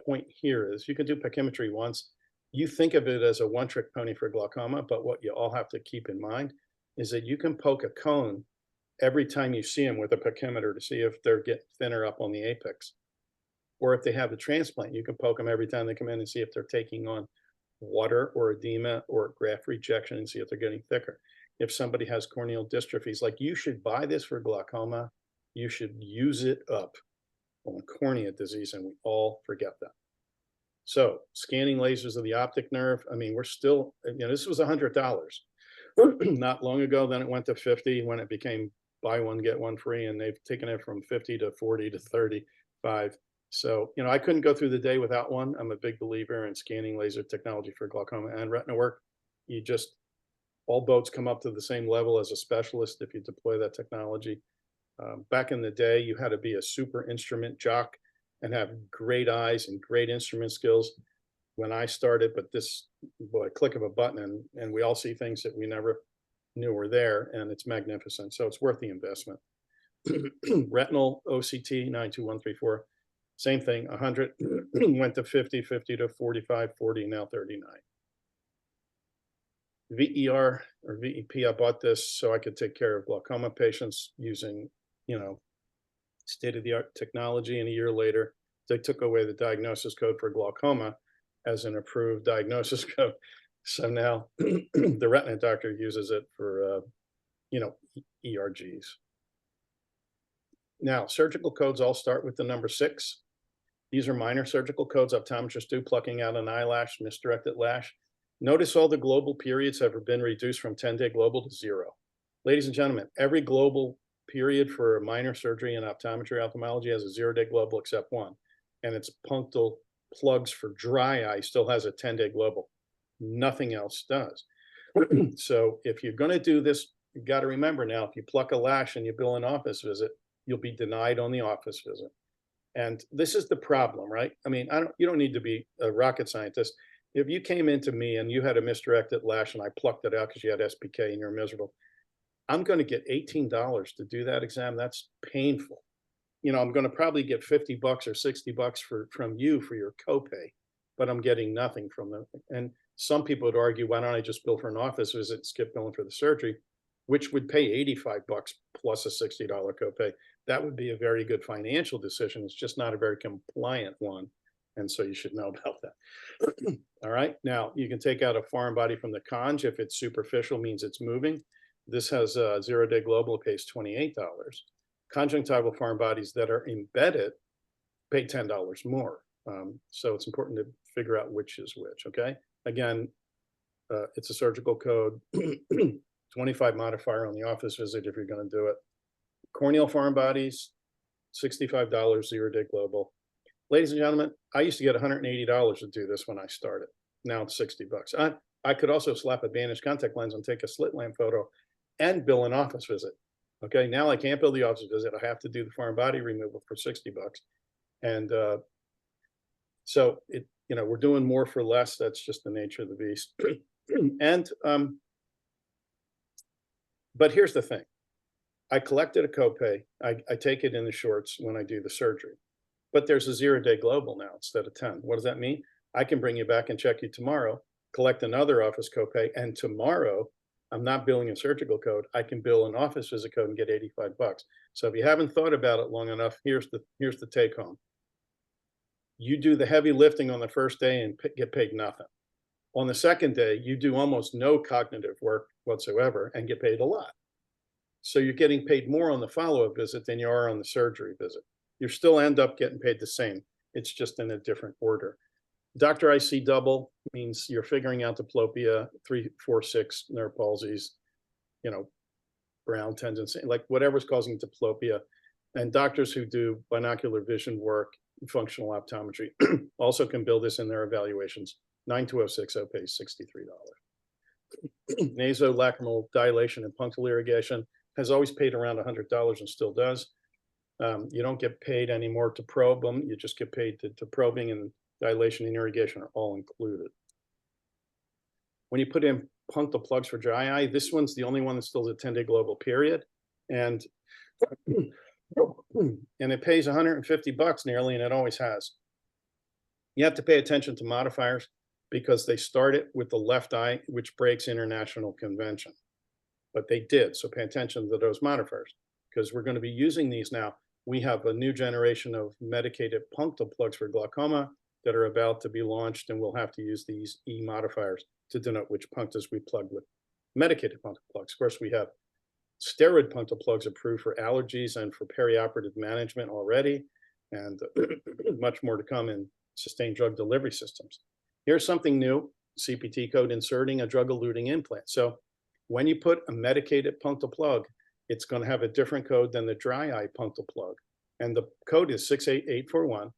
[SPEAKER 2] point here is you can do pachymetry once. You think of it as a one-trick pony for glaucoma, but what you all have to keep in mind is that you can poke a cone every time you see them with a pachymeter to see if they're getting thinner up on the apex. Or if they have a transplant, you can poke them every time they come in and see if they're taking on water or edema or graft rejection and see if they're getting thicker. If somebody has corneal dystrophies, like, you should buy this for glaucoma, you should use it up on cornea disease, and we all forget that. So scanning lasers of the optic nerve, I mean, we're still, this was $100 not long ago. Then it went to 50 when it became buy one, get one free, and they've taken it from 50 to 40 to 35. So, I couldn't go through the day without one. I'm a big believer in scanning laser technology for glaucoma and retina work. All boats come up to the same level as a specialist if you deploy that technology. Back in the day, you had to be a super instrument jock and have great eyes and great instrument skills when I started, but click of a button and we all see things that we never new or there, and it's magnificent. So it's worth the investment. Retinal OCT 92134, same thing, 100 went to 50, 50 to 45, 40, now 39. VER or VEP, I bought this so I could take care of glaucoma patients using, state-of-the-art technology. And a year later, they took away the diagnosis code for glaucoma as an approved diagnosis code. So now the retina doctor uses it for, ERGs. Now, surgical codes all start with the number 6. These are minor surgical codes optometrists do, plucking out an eyelash, misdirected lash. Notice all the global periods have been reduced from 10-day global to 0. Ladies and gentlemen, every global period for minor surgery in ophthalmology has a 0-day global except one. And it's punctal plugs for dry eye still has a 10-day global. Nothing else does. So if you're going to do this, you've got to remember now, if you pluck a lash and you bill an office visit, you'll be denied on the office visit. And this is the problem, right? I mean, you don't need to be a rocket scientist. If you came into me and you had a misdirected lash and I plucked it out because you had SPK and you're miserable, I'm going to get $18 to do that exam. That's painful. I'm going to probably get $50 or $60 from you for your copay, but I'm getting nothing from them. And some people would argue, why don't I just bill for an office visit, skip billing for the surgery, which would pay $85 plus a $60 copay. That would be a very good financial decision. It's just not a very compliant one. And so you should know about that. All right. Now you can take out a foreign body from the conj. If it's superficial, means it's moving. This has a 0-day global, it pays $28. Conjunctival foreign bodies that are embedded pay $10 more. So it's important to figure out which is which. Okay. Again, it's a surgical code, 25 modifier on the office visit if you're going to do it. Corneal foreign bodies, $65, 0-day global. Ladies and gentlemen, I used to get $180 to do this when I started. Now it's $60. I could also slap a bandaged contact lens and take a slit lamp photo and bill an office visit. Okay, now I can't bill the office visit. I have to do the foreign body removal for $60. And so we're doing more for less. That's just the nature of the beast. And but here's the thing. I collected a copay. I take it in the shorts when I do the surgery. But there's a 0-day global now instead of 10. What does that mean? I can bring you back and check you tomorrow, collect another office copay, and tomorrow I'm not billing a surgical code. I can bill an office visit code and get $85. So if you haven't thought about it long enough, here's the take home. You do the heavy lifting on the first day and get paid nothing. On the second day, you do almost no cognitive work whatsoever and get paid a lot. So you're getting paid more on the follow-up visit than you are on the surgery visit. You still end up getting paid the same. It's just in a different order. Dr. IC double means you're figuring out diplopia, 3, 4, 6 nerve palsies, Brown tendency, like whatever's causing diplopia. And doctors who do binocular vision work, functional optometry, also can build this in their evaluations. 9260 pays $63. Nasolacrimal dilation and punctal irrigation has always paid around $100 and still does. You don't get paid anymore to probe them. You just get paid to probing, and dilation and irrigation are all included. When you put in punctal plugs for dry eye, this one's the only one that still has a 10-day global period. And it pays $150 nearly, and it always has. You have to pay attention to modifiers because they started with the left eye, which breaks international convention. But they did, so pay attention to those modifiers because we're going to be using these now. We have a new generation of medicated punctal plugs for glaucoma that are about to be launched, and we'll have to use these E modifiers to denote which punctals we plug with medicated punctal plugs. Of course, we have steroid punctal plugs approved for allergies and for perioperative management already, and much more to come in sustained drug delivery systems. Here's something new, CPT code inserting a drug-eluting implant. So when you put a medicated punctal plug, it's going to have a different code than the dry eye punctal plug. And the code is 68841.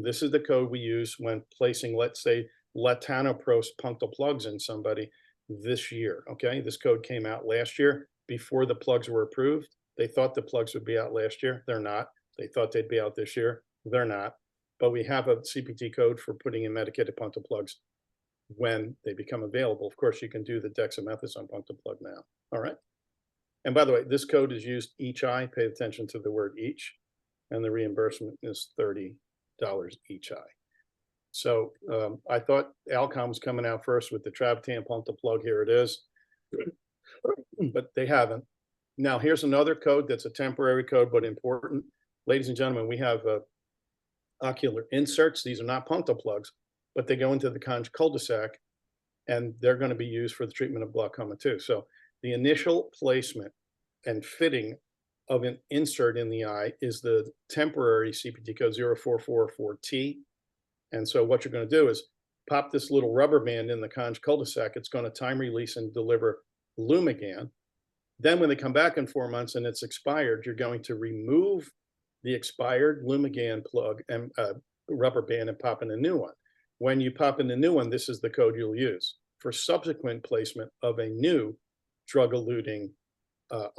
[SPEAKER 2] This is the code we use when placing, let's say, latanoprost punctal plugs in somebody this year. Okay, this code came out last year before the plugs were approved. They thought the plugs would be out last year. They're not. They thought they'd be out this year. They're not. But we have a CPT code for putting in medicated punctal plugs when they become available. Of course, you can do the dexamethasone punctal plug now. All right. And by the way, this code is used each eye. Pay attention to the word each. And the reimbursement is $30 each eye. So I thought Alcon was coming out first with the Trabtan punctal plug. Here it is. But they haven't. Now, here's another code that's a temporary code, but important. Ladies and gentlemen, we have ocular inserts. These are not punctal plugs, but they go into the conj cul-de-sac, and they're going to be used for the treatment of glaucoma too. So the initial placement and fitting of an insert in the eye is the temporary CPT code 0444T. And so what you're going to do is pop this little rubber band in the conj cul-de-sac. It's going to time release and deliver Lumigan. Then when they come back in 4 months and it's expired, you're going to remove the expired Lumigan plug and rubber band and pop in a new one. When you pop in the new one, this is the code you'll use for subsequent placement of a new drug-eluting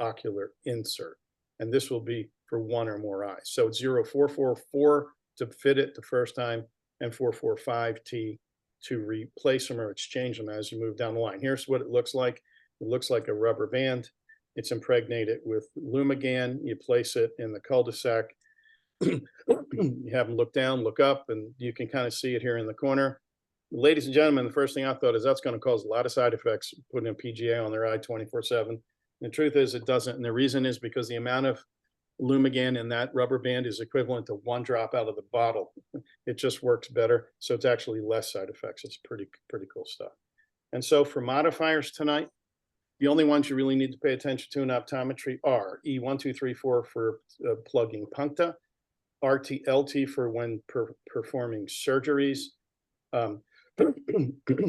[SPEAKER 2] ocular insert. And this will be for one or more eyes. So it's 0444 to fit it the first time and 445T to replace them or exchange them as you move down the line. Here's what it looks like. It looks like a rubber band. It's impregnated with Lumigan. You place it in the cul-de-sac. You have them look down, look up, and you can kind of see it here in the corner. Ladies and gentlemen, the first thing I thought is that's going to cause a lot of side effects, putting a PGA on their eye 24/7. The truth is it doesn't. And the reason is because the amount of Lumigan in that rubber band is equivalent to 1 drop out of the bottle. It just works better. So it's actually less side effects. It's pretty cool stuff. And so for modifiers tonight, the only ones you really need to pay attention to in optometry are E1234 for plugging puncta, RT-LT for when performing surgeries,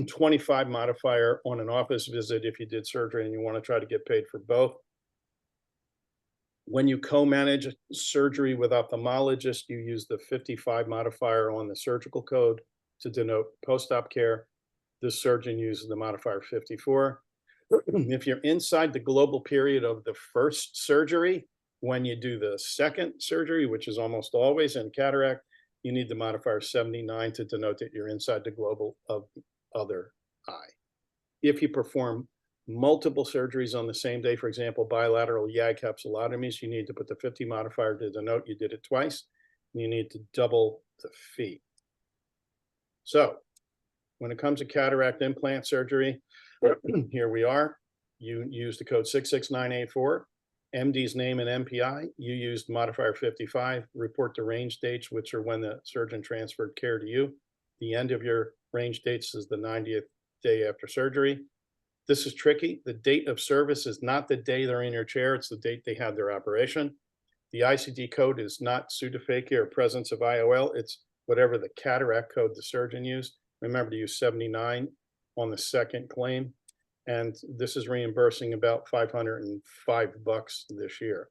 [SPEAKER 2] 25 modifier on an office visit if you did surgery and you want to try to get paid for both. When you co-manage surgery with ophthalmologist, you use the 55 modifier on the surgical code to denote post-op care. The surgeon uses the modifier 54. If you're inside the global period of the first surgery, when you do the second surgery, which is almost always in cataract, you need the modifier 79 to denote that you're inside the global of the other eye. If you perform multiple surgeries on the same day, for example, bilateral YAG capsulotomies, you need to put the 50 modifier to denote you did it twice. You need to double the fee. So when it comes to cataract implant surgery, here we are. You use the code 66984, MD's name and MPI. You used modifier 55, report the range dates, which are when the surgeon transferred care to you. The end of your range dates is the 90th day after surgery. This is tricky. The date of service is not the day they're in your chair. It's the date they had their operation. The ICD code is not pseudophakia or presence of IOL. It's whatever the cataract code the surgeon used. Remember to use 79 on the second claim. And this is reimbursing about $505 this year.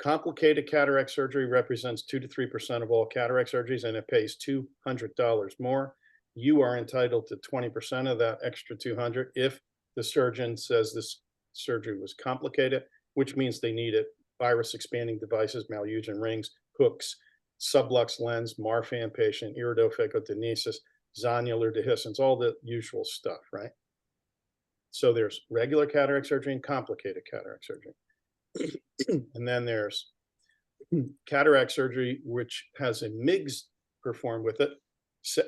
[SPEAKER 2] Complicated cataract surgery represents 2 to 3% of all cataract surgeries, and it pays $200 more. You are entitled to 20% of that extra $200 if the surgeon says this surgery was complicated, which means they needed virus expanding devices, Malyugin rings, hooks, sublux lens, Marfan patient, iridophecatodenesis, zonular dehiscence, all the usual stuff, right? So there's regular cataract surgery and complicated cataract surgery. And then there's cataract surgery, which has a MIGS performed with it. So,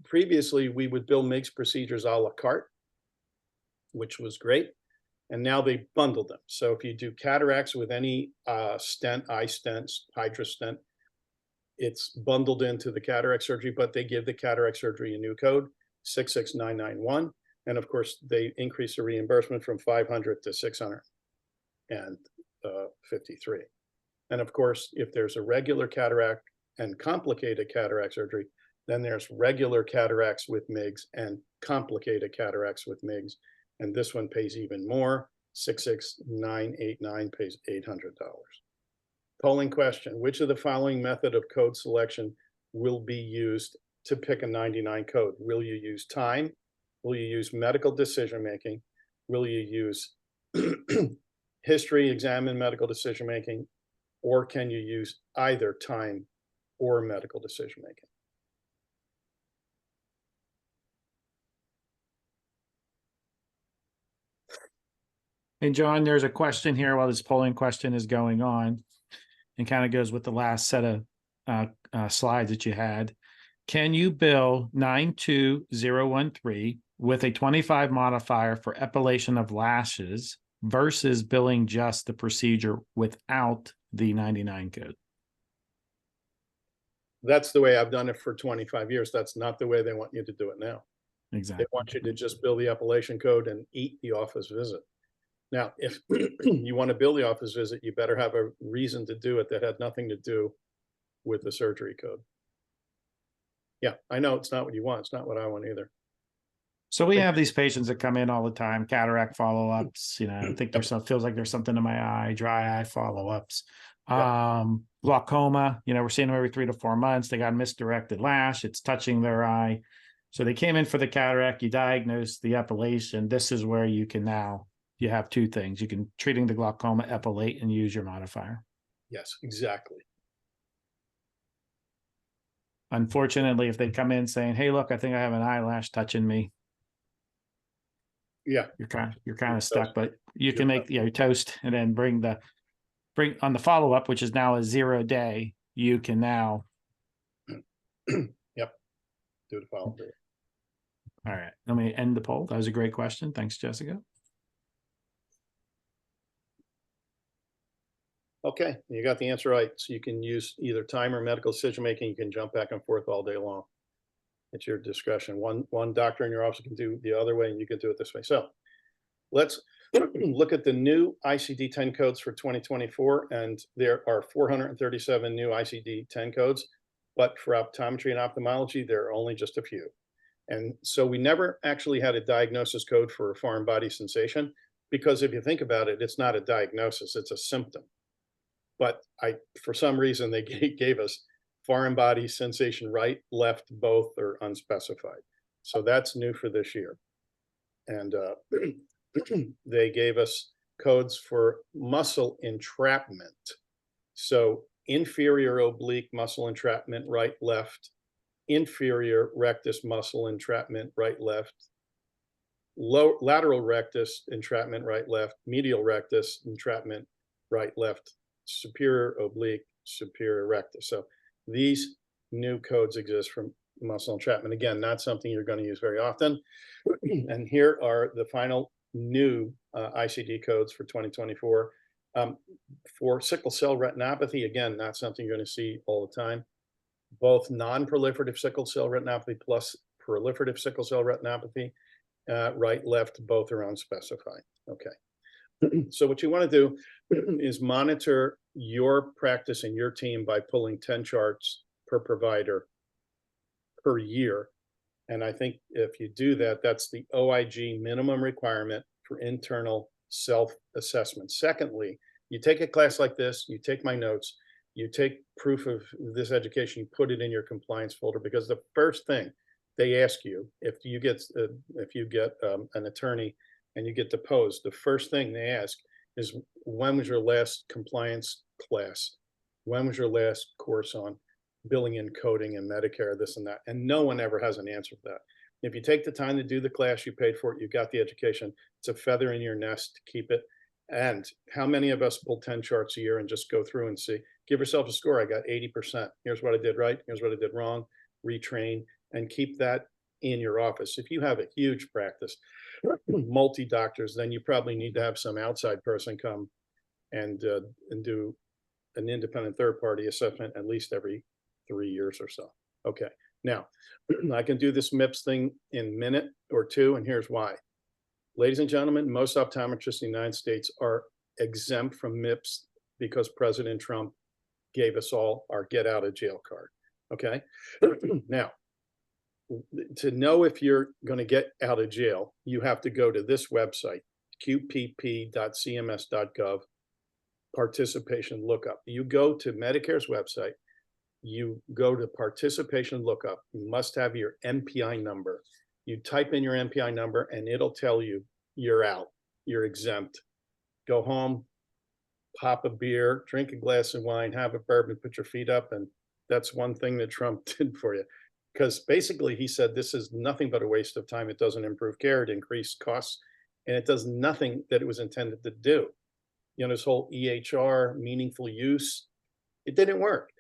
[SPEAKER 2] previously, we would bill MIGS procedures a la carte, which was great. And now they bundled them. So if you do cataracts with any stent, eye stent, hydra stent, it's bundled into the cataract surgery, but they give the cataract surgery a new code, 66991. And of course, they increase the reimbursement from 500 to 653. And of course, if there's a regular cataract and complicated cataract surgery, then there's regular cataracts with MIGS and complicated cataracts with MIGS. And this one pays even more, 66989 pays $800. Polling question, which of the following method of code selection will be used to pick a 99 code? Will you use time? Will you use medical decision-making? Will you use history, examine medical decision-making? Or can you use either time or medical decision-making?
[SPEAKER 3] Hey, John, there's a question here while this polling question is going on, and kind of goes with the last set of slides that you had. Can you bill 92013 with a 25 modifier for epilation of lashes versus billing just the procedure without the 99 code?
[SPEAKER 2] That's the way I've done it for 25 years. That's not the way they want you to do it now.
[SPEAKER 3] Exactly.
[SPEAKER 2] They want you to just bill the appellation code and eat the office visit. Now, if you want to bill the office visit, you better have a reason to do it that had nothing to do with the surgery code. Yeah, I know it's not what you want. It's not what I want either.
[SPEAKER 3] So we have these patients that come in all the time, cataract follow-ups, I think there's some, feels like there's something in my eye, dry eye follow-ups. Glaucoma, we're seeing them every 3 to 4 months. They got a misdirected lash, it's touching their eye. So they came in for the cataract, you diagnose the epilation. This is where you can now, you have two things. You can treating the glaucoma, epilate, and use your modifier.
[SPEAKER 2] Yes, exactly.
[SPEAKER 3] Unfortunately, if they come in saying, hey, look, I think I have an eyelash touching me.
[SPEAKER 2] Yeah.
[SPEAKER 3] You're kind of stuck, but you can make your toast and then bring on the follow-up, which is now a 0 day, you can now.
[SPEAKER 2] Yep. Do the follow-up.
[SPEAKER 3] All right. Let me end the poll. That was a great question. Thanks, Jessica.
[SPEAKER 2] Okay, you got the answer right. So you can use either time or medical decision-making. You can jump back and forth all day long. It's your discretion. One doctor in your office can do the other way, and you can do it this way. So let's look at the new ICD-10 codes for 2024, and there are 437 new ICD-10 codes, but for optometry and ophthalmology, there are only just a few. And so we never actually had a diagnosis code for a foreign body sensation, because if you think about it, it's not a diagnosis, it's a symptom. But for some reason, they gave us foreign body sensation, right, left, both, or unspecified. So that's new for this year. And they gave us codes for muscle entrapment. So inferior oblique muscle entrapment, right, left, inferior rectus muscle entrapment, right, left, lateral rectus entrapment, right, left, medial rectus entrapment, right, left, superior oblique, superior rectus. So these new codes exist for muscle entrapment. Again, not something you're going to use very often. And here are the final new ICD codes for 2024. For sickle cell retinopathy, again, not something you're going to see all the time. Both non-proliferative sickle cell retinopathy plus proliferative sickle cell retinopathy, right, left, both are unspecified. Okay. So what you want to do is monitor your practice and your team by pulling 10 charts per provider per year. And I think if you do that, that's the OIG minimum requirement for internal self-assessment. Secondly, you take a class like this, you take my notes, you take proof of this education, you put it in your compliance folder, because the first thing they ask you, if you get an attorney and you get deposed, the first thing they ask is, when was your last compliance class? When was your last course on billing and coding and Medicare, this and that? And no one ever has an answer for that. If you take the time to do the class, you paid for it, you got the education, it's a feather in your nest to keep it. And how many of us pull 10 charts a year and just go through and see, give yourself a score, I got 80%. Here's what I did right, here's what I did wrong, retrain, and keep that in your office. If you have a huge practice, multi-doctors, then you probably need to have some outside person come and do an independent third-party assessment at least every 3 years or so. Okay, now I can do this MIPS thing in a minute or two, and here's why. Ladies and gentlemen, most optometrists in the United States are exempt from MIPS because President Trump gave us all our get out of jail card. Okay, now to know if you're going to get out of jail, you have to go to this website, qpp.cms.gov, participation lookup. You go to Medicare's website, you go to participation lookup, you must have your MPI number. You type in your MPI number and it'll tell you you're out, you're exempt. Go home, pop a beer, drink a glass of wine, have a bourbon, put your feet up, and that's one thing that Trump did for you. Because basically he said this is nothing but a waste of time. It doesn't improve care, it increased costs, and it does nothing that it was intended to do. You know, this whole EHR, meaningful use, it didn't work.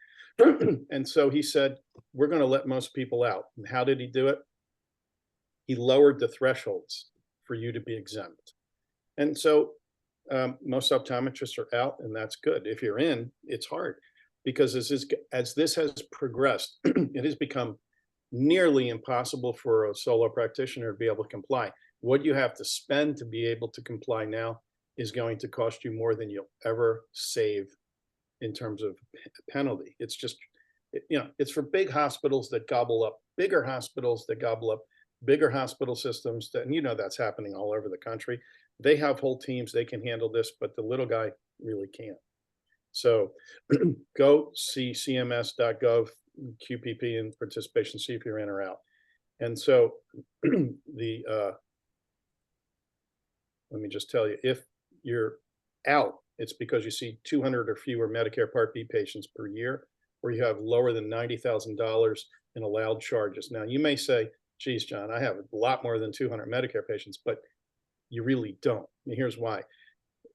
[SPEAKER 2] And so he said, we're going to let most people out. And how did he do it? He lowered the thresholds for you to be exempt. And so most optometrists are out, and that's good. If you're in, it's hard, because as this has progressed, it has become nearly impossible for a solo practitioner to be able to comply. What you have to spend to be able to comply now is going to cost you more than you'll ever save in terms of penalty. It's just, you know, it's for big hospitals that gobble up bigger hospitals that gobble up bigger hospital systems that, and you know, that's happening all over the country. They have whole teams, they can handle this, but the little guy really can't. So go see cms.gov, QPP and participation, see if you're in or out. And so let me just tell you, if you're out, it's because you see 200 or fewer Medicare Part B patients per year, or you have lower than $90,000 in allowed charges. Now, you may say, geez, John, I have a lot more than 200 Medicare patients, but you really don't. And here's why.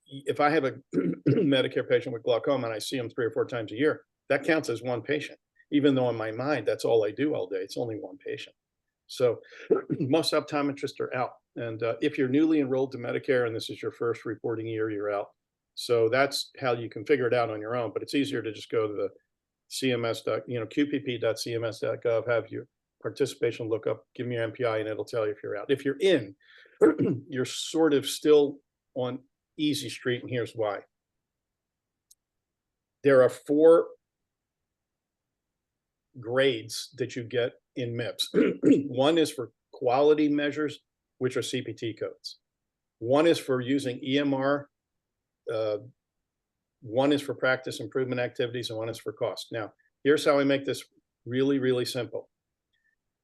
[SPEAKER 2] If I have a Medicare patient with glaucoma and I see them 3 or 4 times a year, that counts as one patient, even though in my mind, that's all I do all day. It's only one patient. So most optometrists are out. And if you're newly enrolled to Medicare and this is your first reporting year, you're out. So that's how you can figure it out on your own. But it's easier to just go to the CMS, QPP.cms.gov, have your participation look up, give me your MPI, and it'll tell you if you're out. If you're in, you're sort of still on easy street, and here's why. There are 4 grades that you get in MIPS. One is for quality measures, which are CPT codes. One is for using EMR. One is for practice improvement activities, and one is for cost. Now, here's how I make this really, really simple.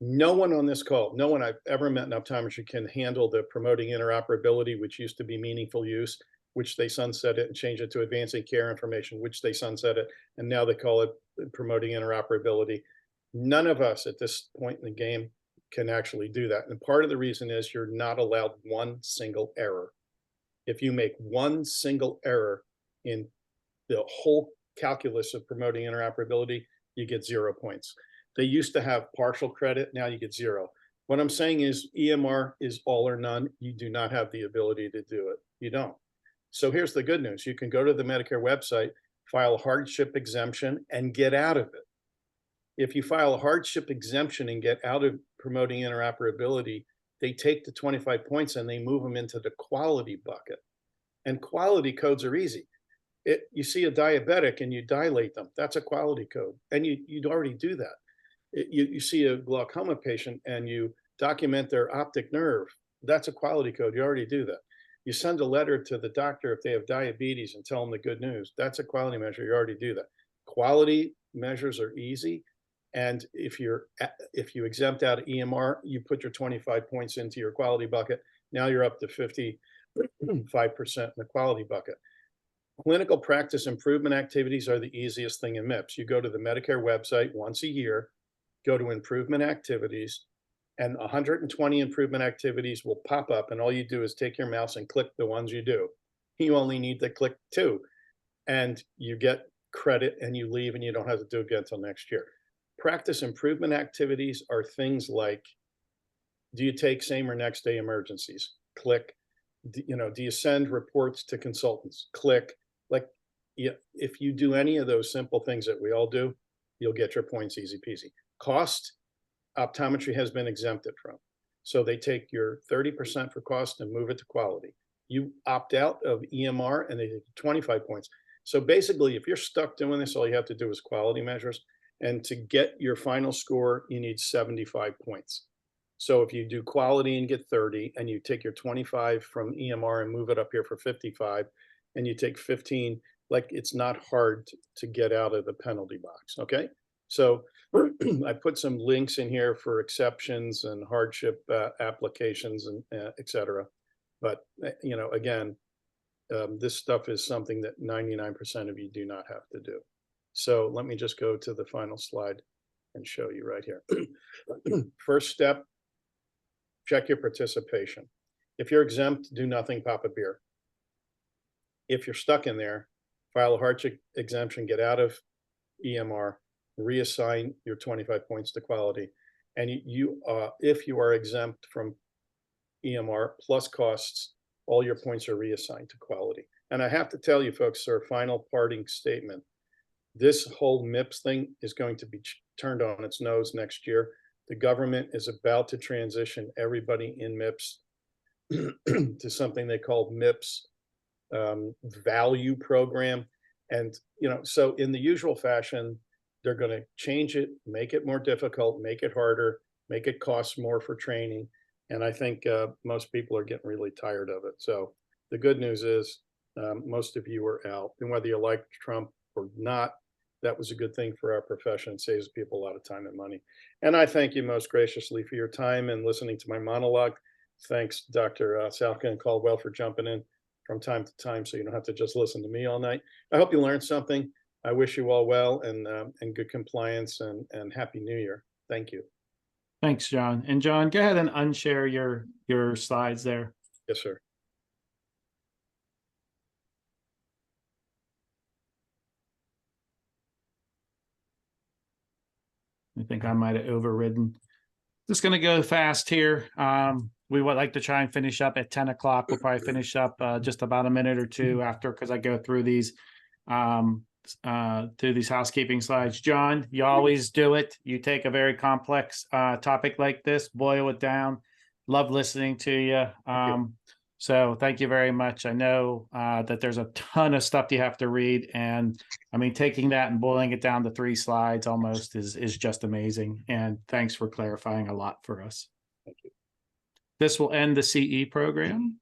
[SPEAKER 2] No one on this call, no one I've ever met in optometry can handle the promoting interoperability, which used to be meaningful use, which they sunset it and change it to advancing care information, which they sunset it, and now they call it promoting interoperability. None of us at this point in the game can actually do that. And part of the reason is you're not allowed one single error. If you make one single error in the whole calculus of promoting interoperability, you get 0 points. They used to have partial credit, now you get 0. What I'm saying is EMR is all or none. You do not have the ability to do it. You don't. So here's the good news. You can go to the Medicare website, file a hardship exemption, and get out of it. If you file a hardship exemption and get out of promoting interoperability, they take the 25 points and they move them into the quality bucket. And quality codes are easy. You see a diabetic and you dilate them, that's a quality code. And you'd already do that. You see a glaucoma patient and you document their optic nerve, that's a quality code. You already do that. You send a letter to the doctor if they have diabetes and tell them the good news. That's a quality measure. You already do that. Quality measures are easy. And if you exempt out of EMR, you put your 25 points into your quality bucket. Now you're up to 55% in the quality bucket. Clinical practice improvement activities are the easiest thing in MIPS. You go to the Medicare website once a year, go to improvement activities, and 120 improvement activities will pop up, and all you do is take your mouse and click the ones you do. You only need to click 2, and you get credit, and you leave, and you don't have to do it again until next year. Practice improvement activities are things like, do you take same or next day emergencies? Click. Do you send reports to consultants? Click. Like, if you do any of those simple things that we all do, you'll get your points easy peasy. Cost, optometry has been exempted from. So they take your 30% for cost and move it to quality. You opt out of EMR and they take 25 points. So basically, if you're stuck doing this, all you have to do is quality measures. And to get your final score, you need 75 points. So if you do quality and get 30, and you take your 25 from EMR and move it up here for 55, and you take 15, like, it's not hard to get out of the penalty box, okay? So I put some links in here for exceptions and hardship applications and et cetera. But, again, this stuff is something that 99% of you do not have to do. So let me just go to the final slide and show you right here. First step, check your participation. If you're exempt, do nothing, pop a beer. If you're stuck in there, file a hardship exemption, get out of EMR, reassign your 25 points to quality. And if you are exempt from EMR plus costs, all your points are reassigned to quality. And I have to tell you folks, sir, final parting statement. This whole MIPS thing is going to be turned on its nose next year. The government is about to transition everybody in MIPS to something they call MIPS value program. And, so in the usual fashion, they're going to change it, make it more difficult, make it harder, make it cost more for training. And I think most people are getting really tired of it. So the good news is most of you are out. And whether you like Trump or not, that was a good thing for our profession. It saves people a lot of time and money. And I thank you most graciously for your time and listening to my monologue. Thanks, Dr. Salka and Caldwell, for jumping in from time to time so you don't have to just listen to me all night. I hope you learned something. I wish you all well and good compliance and Happy New Year. Thank you.
[SPEAKER 3] Thanks, John. And John, go ahead and unshare your slides there.
[SPEAKER 2] Yes, sir.
[SPEAKER 3] I think I might have overridden. Just going to go fast here. We would like to try and finish up at 10 o'clock. We'll probably finish up just about a minute or two after, because I go through these housekeeping slides. John, you always do it. You take a very complex topic like this, boil it down. Love listening to you. So thank you very much. I know that there's a ton of stuff you have to read, and I mean, taking that and boiling it down to 3 slides almost is just amazing. And thanks for clarifying a lot for us.
[SPEAKER 2] Thank you.
[SPEAKER 3] This will end the CE program.